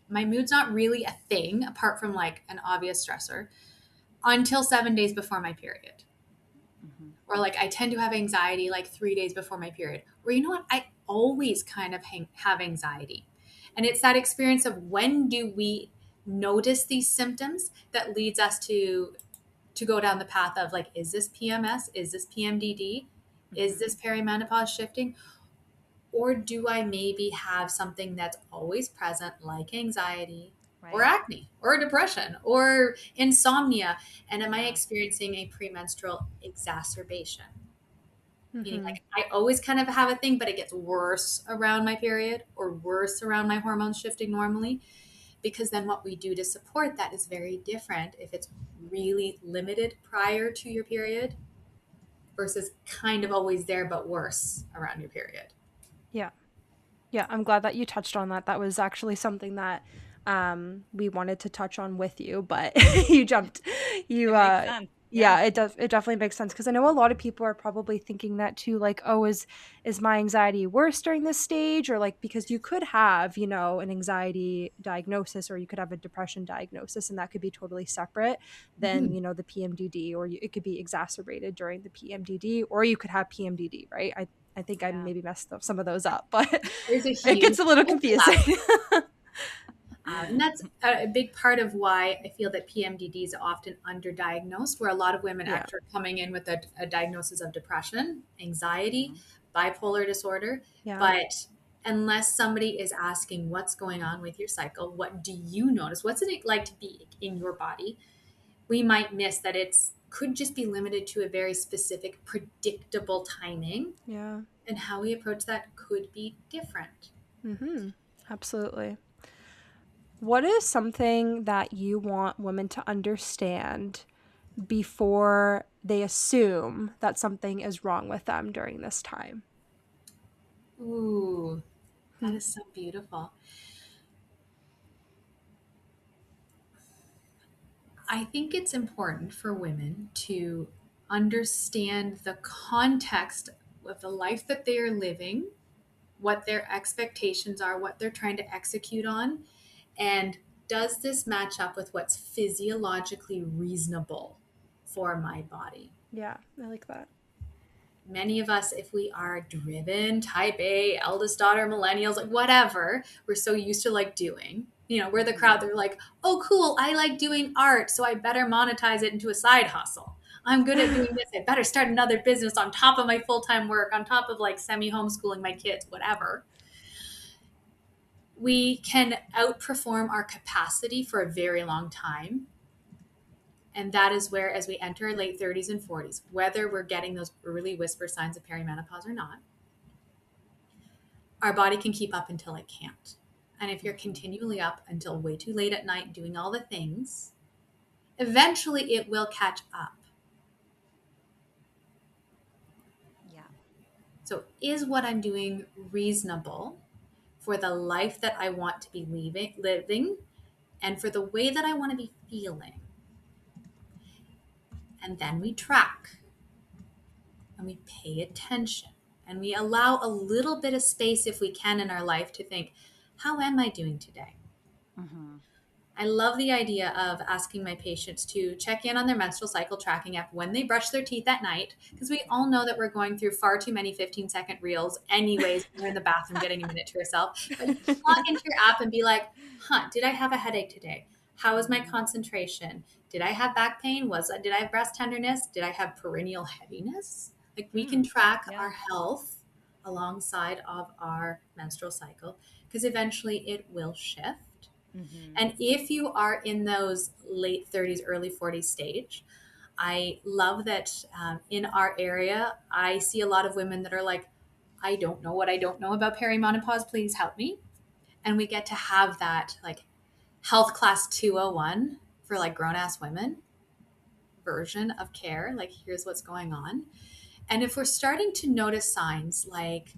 my mood's not really a thing apart from like an obvious stressor until 7 days before my period. Or like I tend to have anxiety like 3 days before my period. Or you know what, I always kind of have anxiety. And it's that experience of when do we notice these symptoms that leads us to go down the path of like, is this PMS? Is this PMDD? Is this perimenopause shifting? Or do I maybe have something that's always present, like anxiety or acne or depression or insomnia? And am I experiencing a premenstrual exacerbation? Meaning like I always kind of have a thing, but it gets worse around my period or worse around my hormones shifting normally. Because then what we do to support that is very different if it's really limited prior to your period versus kind of always there but worse around your period. Yeah. Yeah, I'm glad that you touched on that. That was actually something that we wanted to touch on with you, but you jumped. You It makes sense. yeah, it does. It definitely makes sense because I know a lot of people are probably thinking that too, like, oh, is my anxiety worse during this stage? Or like, because you could have, an anxiety diagnosis or you could have a depression diagnosis, and that could be totally separate than, the PMDD, or it could be exacerbated during the PMDD, or you could have PMDD, right? I think I maybe messed up some of those up, but There's a it gets a little overlap. confusing. And that's a big part of why I feel that PMDD is often underdiagnosed, where a lot of women actually are coming in with a diagnosis of depression, anxiety, bipolar disorder. Yeah. But unless somebody is asking what's going on with your cycle, what do you notice? What's it like to be in your body? We might miss that it's could just be limited to a very specific, predictable timing. Yeah. And how we approach that could be different. Absolutely. What is something that you want women to understand before they assume that something is wrong with them during this time? Ooh, that is so beautiful. I think it's important for women to understand the context of the life that they are living, what their expectations are, what they're trying to execute on, and does this match up with what's physiologically reasonable for my body? Yeah, I like that. Many of us, if we are driven, type A, eldest daughter, millennials, like whatever, we're so used to like doing. We're the crowd that are like, oh, cool, I like doing art, so I better monetize it into a side hustle. I'm good at doing this. I better start another business on top of my full-time work, on top of like semi-homeschooling my kids, whatever. We can outperform our capacity for a very long time. And that is where, as we enter our late 30s and 40s, whether we're getting those early whisper signs of perimenopause or not, our body can keep up until it can't. And if you're continually up until way too late at night doing all the things, eventually it will catch up. Yeah. So is what I'm doing reasonable for the life that I want to be living and for the way that I want to be feeling? And then we track and we pay attention and we allow a little bit of space, if we can, in our life to think, how am I doing today? Mm-hmm. I love the idea of asking my patients to check in on their menstrual cycle tracking app when they brush their teeth at night, because we all know that we're going through far too many 15-second reels anyways when you're in the bathroom getting a minute to yourself. But you can log into your app and be like, did I have a headache today? How was my concentration? Did I have back pain? Did I have breast tenderness? Did I have perineal heaviness? Like, we can track Yeah. our health alongside of our menstrual cycle, because eventually it will shift. Mm-hmm. And if you are in those late 30s, early 40s stage, I love that in our area, I see a lot of women that are like, I don't know what I don't know about perimenopause. Please help me. And we get to have that like health class 201 for like grown ass women version of care. Like, here's what's going on. And if we're starting to notice signs like,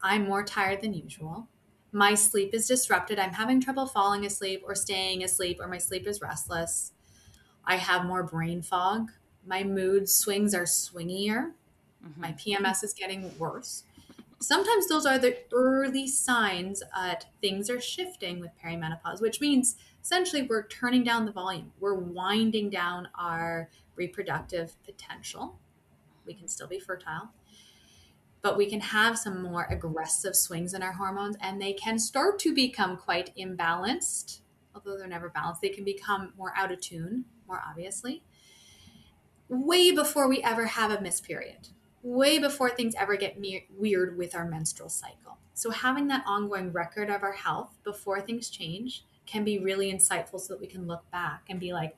I'm more tired than usual, my sleep is disrupted, I'm having trouble falling asleep or staying asleep, or my sleep is restless, I have more brain fog, my mood swings are swingier, my PMS is getting worse. Sometimes those are the early signs that things are shifting with perimenopause, which means essentially we're turning down the volume. We're winding down our reproductive potential. We can still be fertile, but we can have some more aggressive swings in our hormones, and they can start to become quite imbalanced. Although they're never balanced, they can become more out of tune, more obviously, way before we ever have a missed period, way before things ever get weird with our menstrual cycle. So having that ongoing record of our health before things change can be really insightful, so that we can look back and be like,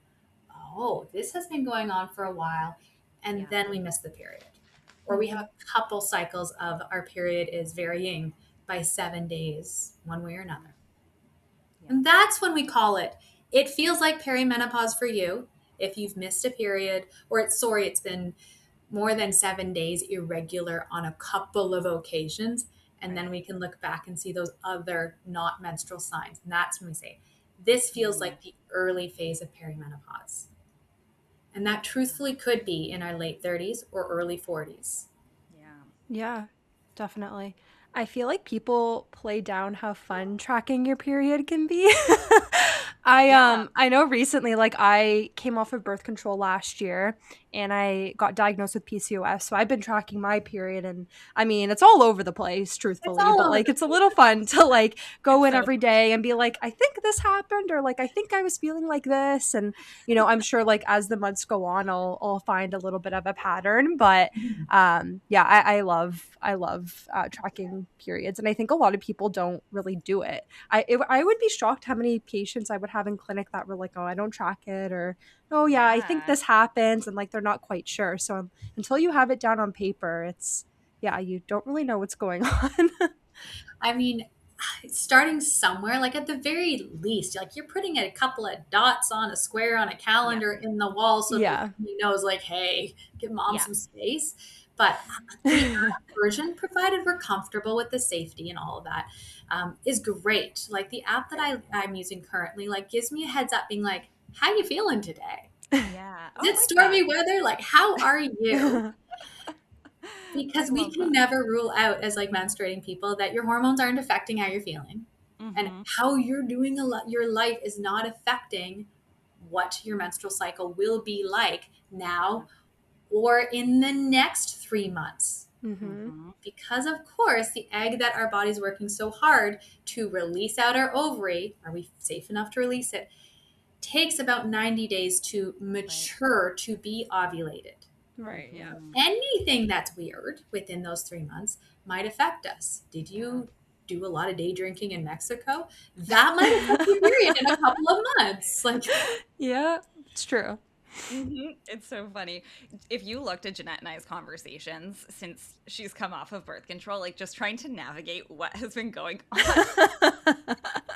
oh, this has been going on for a while, and then we miss the period. Or we have a couple cycles of our period is varying by 7 days, one way or another. Yeah. And that's when we call it. It feels like perimenopause for you if you've missed a period, or it's been more than 7 days irregular on a couple of occasions. And then we can look back and see those other not menstrual signs. And that's when we say, this feels like the early phase of perimenopause. And that truthfully could be in our late 30s or early 40s. Yeah. Yeah, definitely. I feel like people play down how fun tracking your period can be. I know recently, like, I came off of birth control last year and I got diagnosed with PCOS. So I've been tracking my period, and I mean, it's all over the place, It's truthfully, all but over like the it's a little fun to like go It's in so every day and be like, I think this happened, or like I think I was feeling like this. And I'm sure like as the months go on, I'll find a little bit of a pattern. But yeah, I love tracking periods, and I think a lot of people don't really do it. I would be shocked how many patients I would have in clinic that were like, oh, I don't track it, or oh yeah, I think this happens, and like they're not quite sure. So until you have it down on paper, you don't really know what's going on. I mean, starting somewhere, like at the very least, like you're putting a couple of dots on a square on a calendar in the wall, so that Yeah. he knows, like, hey, give mom Yeah. some space. But the app version, provided we're comfortable with the safety and all of that, is great. Like the app that I'm using currently, like gives me a heads up being like, how you feeling today? Yeah. Is Oh, I it like stormy that. weather? Like, how are you? I Because we love can that. never rule out as like menstruating people that your hormones aren't affecting how you're feeling, and how you're doing your life is not affecting what your menstrual cycle will be like now or in the next 3 months. Because of course the egg that our body's working so hard to release out our ovary, are we safe enough to release it, takes about 90 days to mature to be ovulated. Right. Yeah. Anything that's weird within those 3 months might affect us. Did you do a lot of day drinking in Mexico? That might affect your period in a couple of months. Like, Yeah, it's true. It's so funny. If you looked at Jeanette and I's conversations since she's come off of birth control, like just trying to navigate what has been going on,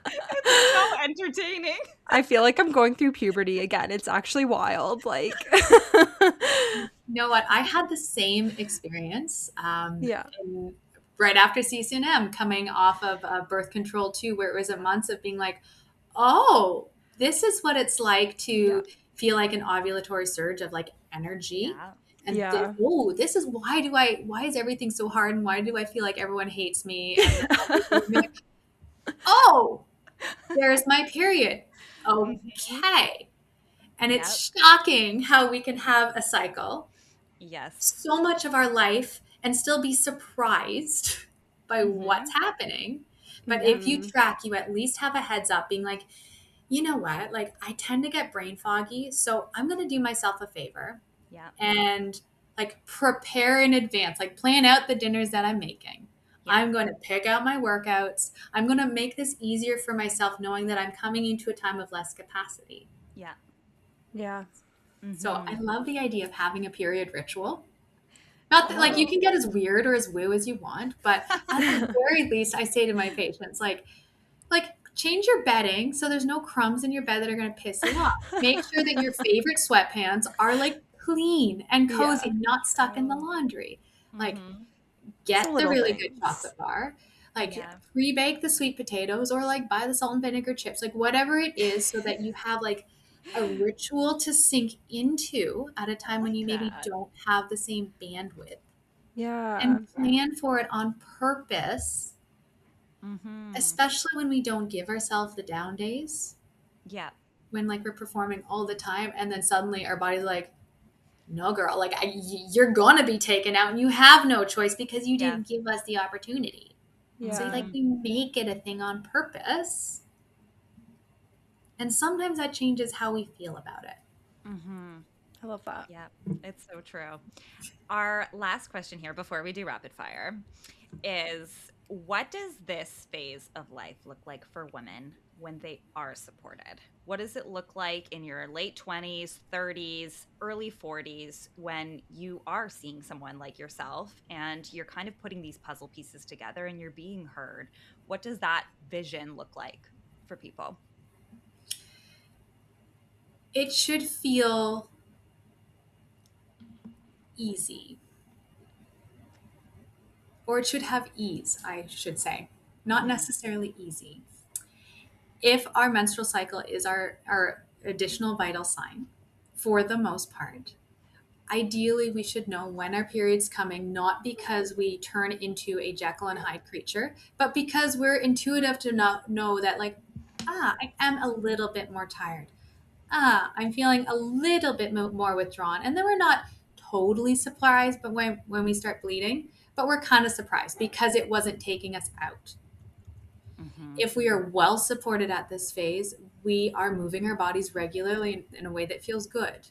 it's so entertaining. I feel like I'm going through puberty again. It's actually wild. Like, you know what? I had the same experience yeah. right after CCNM, coming off of birth control too, where it was a month of being like, oh, this is what it's like to feel like an ovulatory surge of like energy. Yeah. And Yeah. this is why is everything so hard? And why do I feel like everyone hates me? And then I'll be like, oh, there's my period. Mhm. Okay. And Yep. it's shocking how we can have a cycle Yes. so much of our life and still be surprised by what's Mhm. happening. But if you Mhm. track, you at least have a heads up being like, you know what? Like, I tend to get brain foggy. So I'm going to do myself a favor Yep. and like prepare in advance, like plan out the dinners that I'm making. Yep. I'm going to pick out my workouts. I'm going to make this easier for myself, knowing that I'm coming into a time of less capacity. Yep. Yeah. So I Mhm. love the idea of having a period ritual. Not that, like, you Oh. can get as weird or as woo as you want, but at the very least, I say to my patients, like change your bedding so there's no crumbs in your bed that are going to piss you off. Make sure that your favorite sweatpants are like clean and Yeah. cozy, not stuck in the True. laundry. Like, Mhm. It's the get the little really good things. chocolate bar. Like, Yeah. pre-bake the sweet potatoes or like buy the salt and vinegar chips, like whatever it is, so that you have like a ritual to sink into at a I time when like you maybe that. don't have the same bandwidth, Yeah. and plan for it on purpose, Mhm. especially when we don't give ourselves the down days, Yep. when like we're performing all the time and then suddenly our body's like, no girl, like you're gonna be taken out and you have no choice because you Yeah. didn't give us the opportunity. So like Yeah. Mhm. we make it a thing on purpose, and sometimes that changes how we feel about it. Mhm. I love that. Yep. It's so true. Our last question here before we do rapid fire is, what does this phase of life look like for women when they are supported? What does it look like in your late 20s, 30s, early 40s when you are seeing someone like yourself and you're kind of putting these puzzle pieces together and you're being heard? What does that vision look like for people? It should feel easy, or it should have ease, I should say, not Mhm. necessarily easy. If our menstrual cycle is our additional vital sign, for the most part, ideally we should know when our period's coming, not because we turn into a Jekyll and Hyde creature, but because we're intuitive to know that, like, I am a little bit more tired. I'm feeling a little bit more withdrawn. And then we're not totally surprised, but when we start bleeding, but we're kind of surprised because it wasn't taking us out. Mhm. If we are well supported at this phase, we are moving our bodies regularly in a way that feels good.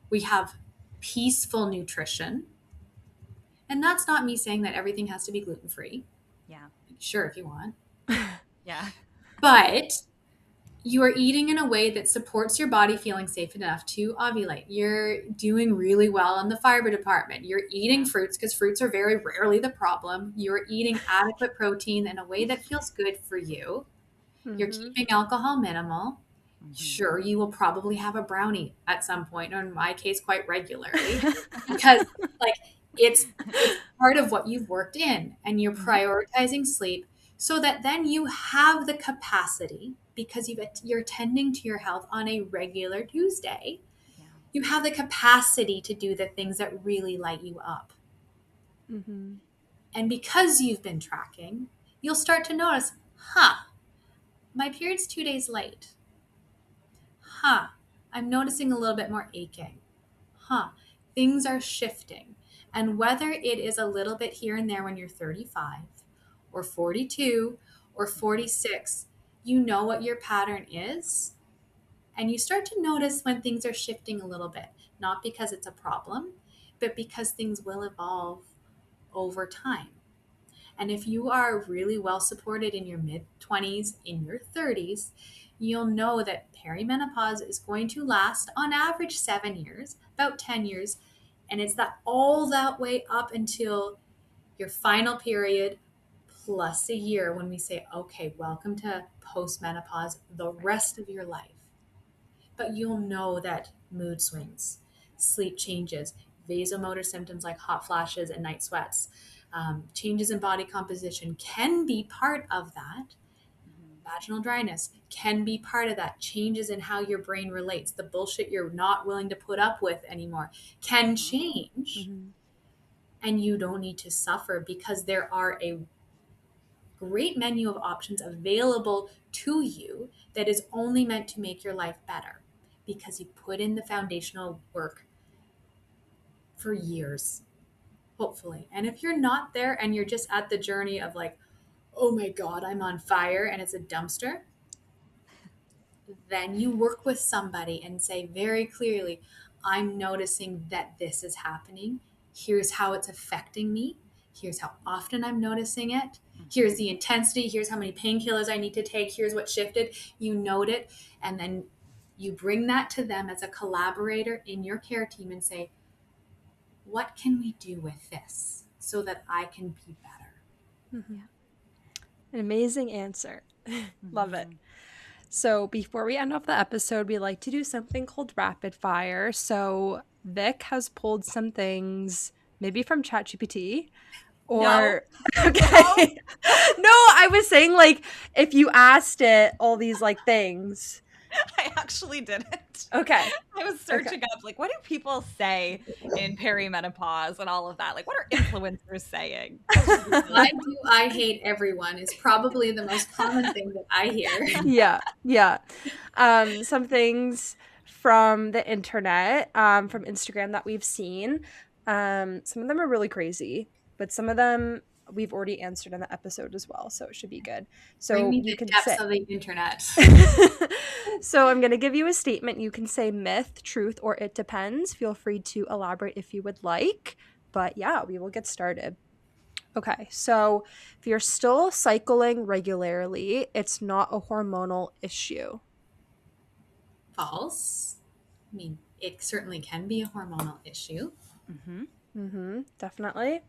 We have peaceful nutrition. And that's not me saying that everything has to be gluten free. Yeah. Sure, if you want. Yeah. But you are eating in a way that supports your body feeling safe enough to ovulate. You're doing really well in the fiber department. You're eating Yeah. fruits because fruits are very rarely the problem. You're eating adequate protein in a way that feels good for you. You're Mhm. keeping alcohol minimal. Mhm. Sure, you will probably have a brownie at some point, or in my case, quite regularly, because like it's part of what you've worked in, and you're Mhm. prioritizing sleep so that then you have the capacity, because you're tending to your health on a regular Tuesday. Yeah. You have the capacity to do the things that really light you up. Mhm. And because you've been tracking, you'll start to notice, huh, my period's 2 days late. Huh, I'm noticing a little bit more aching. Huh, things are shifting. And whether it is a little bit here and there when you're 35 or 42 or 46, you know what your pattern is. And you start to notice when things are shifting a little bit, not because it's a problem, but because things will evolve over time. And if you are really well supported in your mid 20s, in your 30s, you'll know that perimenopause is going to last on average 7 years, about 10 years. And it's that all that way up until your final period plus a year when we say, okay, welcome to postmenopause the Right. rest of your life. But you'll know that mood swings, sleep changes, vasomotor symptoms like hot flashes and night sweats, changes in body composition can be part of that. Vaginal dryness can be part of that. Changes in how your brain relates, the bullshit you're not willing to put up with anymore can change. Mm-hmm. And you don't need to suffer, because there are a great menu of options available to you that is only meant to make your life better, because you put in the foundational work for years, hopefully. And if you're not there and you're just at the journey of like, oh my God, I'm on fire and it's a dumpster, then you work with somebody and say very clearly, I'm noticing that this is happening. Here's how it's affecting me. Here's how often I'm noticing it. Here's the intensity. Here's how many painkillers I need to take. Here's what shifted. You note it. And then you bring that to them as a collaborator in your care team and say, what can we do with this so that I can be better? Mm-hmm. An amazing answer. Love it. So before we end off the episode, we like to do something called rapid fire. So Vic has pulled some things, maybe from ChatGPT, or No. okay. No, I was saying, like, if you asked it all these like things. I actually didn't. Okay. I was searching up, like, what do people say in perimenopause and all of that? Like, what are influencers saying? I hate everyone is probably the most common thing that I hear. Yeah. Some things from the internet, from Instagram that we've seen. Some of them are really crazy, but some of them we've already answered in the episode as well, so it should be good. So Bring me you the can depths say of the internet. So I'm going to give you a statement. You can say myth, truth, or it depends. Feel free to elaborate if you would like. But yeah, we will get started. Okay, so if you're still cycling regularly, it's not a hormonal issue. False. I mean, it certainly can be a hormonal issue. Definitely.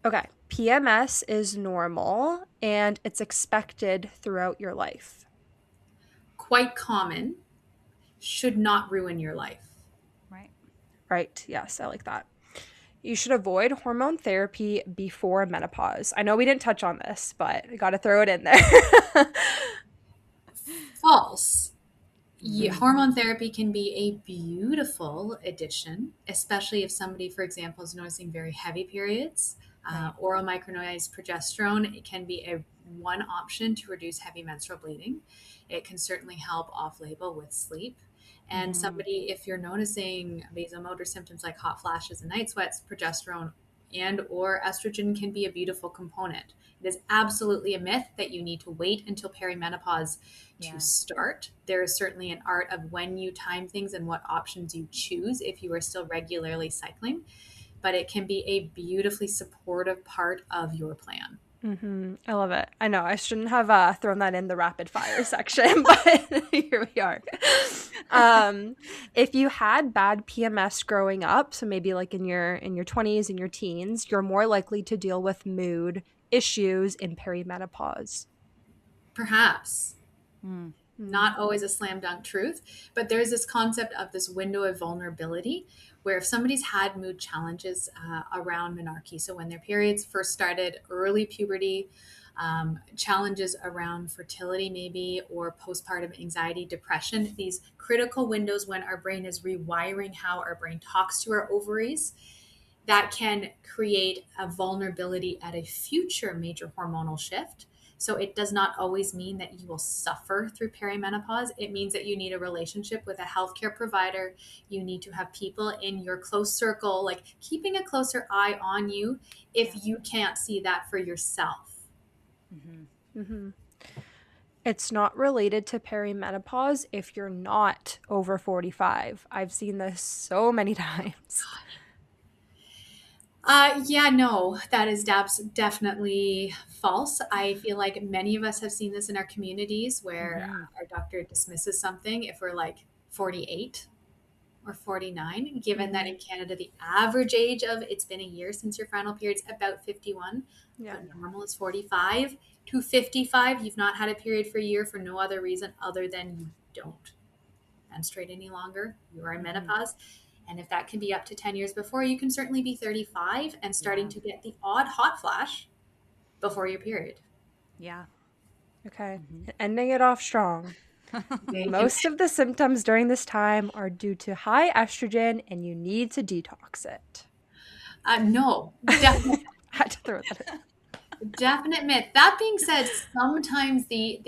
Okay, PMS is normal and it's expected throughout your life. Quite common. Should not ruin your life. Right, yes, I like that. You should avoid hormone therapy before menopause. I know we didn't touch on this, but I got to throw it in there. False. Hormone therapy can be a beautiful addition, especially if somebody, for example, is noticing very heavy periods. Oral micronized progesterone, it can be a one option to reduce heavy menstrual bleeding. It can certainly help off-label with sleep. And somebody, if you're noticing vasomotor symptoms like hot flashes and night sweats, progesterone and or estrogen can be a beautiful component. It is absolutely a myth that you need to wait until perimenopause to start. There is certainly an art of when you time things and what options you choose if you are still regularly cycling, but it can be a beautifully supportive part of your plan. I love it. I know I shouldn't have thrown that in the rapid fire section, but here we are. If you had bad PMS growing up, so maybe like in your 20s and your teens, you're more likely to deal with mood issues in perimenopause. Perhaps. Not always a slam dunk truth, but there's this concept of this window of vulnerability where if somebody's had mood challenges around menarche, so when their periods first started, early puberty, challenges around fertility maybe, or postpartum anxiety, depression, these critical windows when our brain is rewiring how our brain talks to our ovaries, that can create a vulnerability at a future major hormonal shift. So it does not always mean that you will suffer through perimenopause. It means that you need a relationship with a healthcare provider. You need to have people in your close circle, like keeping a closer eye on you if you can't see that for yourself. It's not related to perimenopause if you're not over 45. I've seen this so many times. No, that is definitely false. I feel like many of us have seen this in our communities where our doctor dismisses something if we're like 48 or 49, given that in Canada, the average age of it's been a year since your final period's about 51, but normal is 45 to 55. You've not had a period for a year for no other reason other than you don't menstruate any longer. You are in menopause. And if that can be up to 10 years before, you can certainly be 35 and starting to get the odd hot flash before your period. Yeah. Okay. Mhm. And ending it off strong. Thank you. Most of the symptoms during this time are due to high estrogen, and you need to detox it. No, I had to throw that in. definite myth. That being said, sometimes the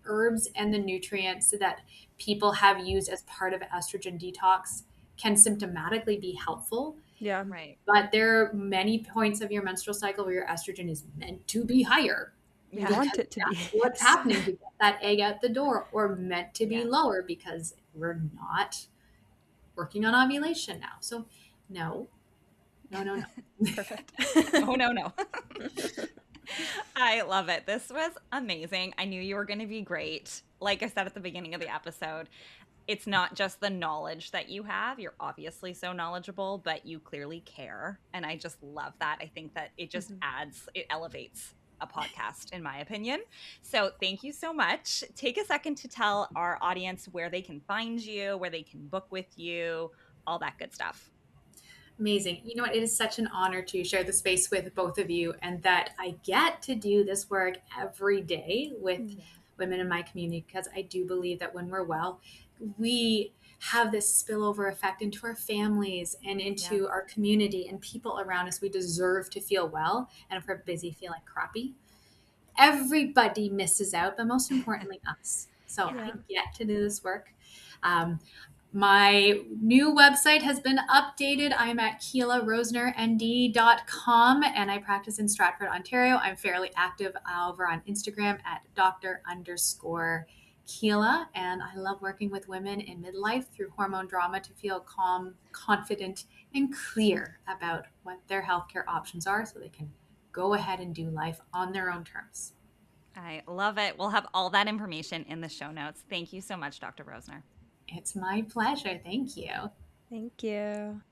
herbs and the nutrients that people have used as part of estrogen detox can symptomatically be helpful. Yeah. Right. But there are many points of your menstrual cycle where your estrogen is meant to be higher You Yeah. want because it to be. that's what's Yes. happening to get that egg out the door, or meant to be Yeah. lower because we're not working on ovulation now. So, no, no, no, no. Perfect. No, no, no. I love it. This was amazing. I knew you were going to be great. Like I said at the beginning of the episode, it's not just the knowledge that you have. You're obviously so knowledgeable, but you clearly care. And I just love that. I think that it just Mhm. adds, it elevates a podcast, in my opinion. So thank you so much. Take a second to tell our audience where they can find you, where they can book with you, all that good stuff. Amazing. You know what? It is such an honor to share the space with both of you, and that I get to do this work every day with Mm. women in my community, because I do believe that when we're well, we have this spillover effect into our families and Yeah. into our community and people around us. We deserve to feel well. And if we're busy feeling crappy, everybody misses out, but most importantly, us. So Yeah. I Yeah. get to do this work. Um, my new website has been updated. I'm at KeilaRoesnerND.com, and I practice in Stratford, Ontario. I'm fairly active over on Instagram at Dr_Keila, and I love working with women in midlife through hormone drama to feel calm, confident, and clear about what their healthcare options are so they can go ahead and do life on their own terms. I love it. We'll have all that information in the show notes. Thank you so much, Dr. Roesner. It's my pleasure. Thank you. Thank you.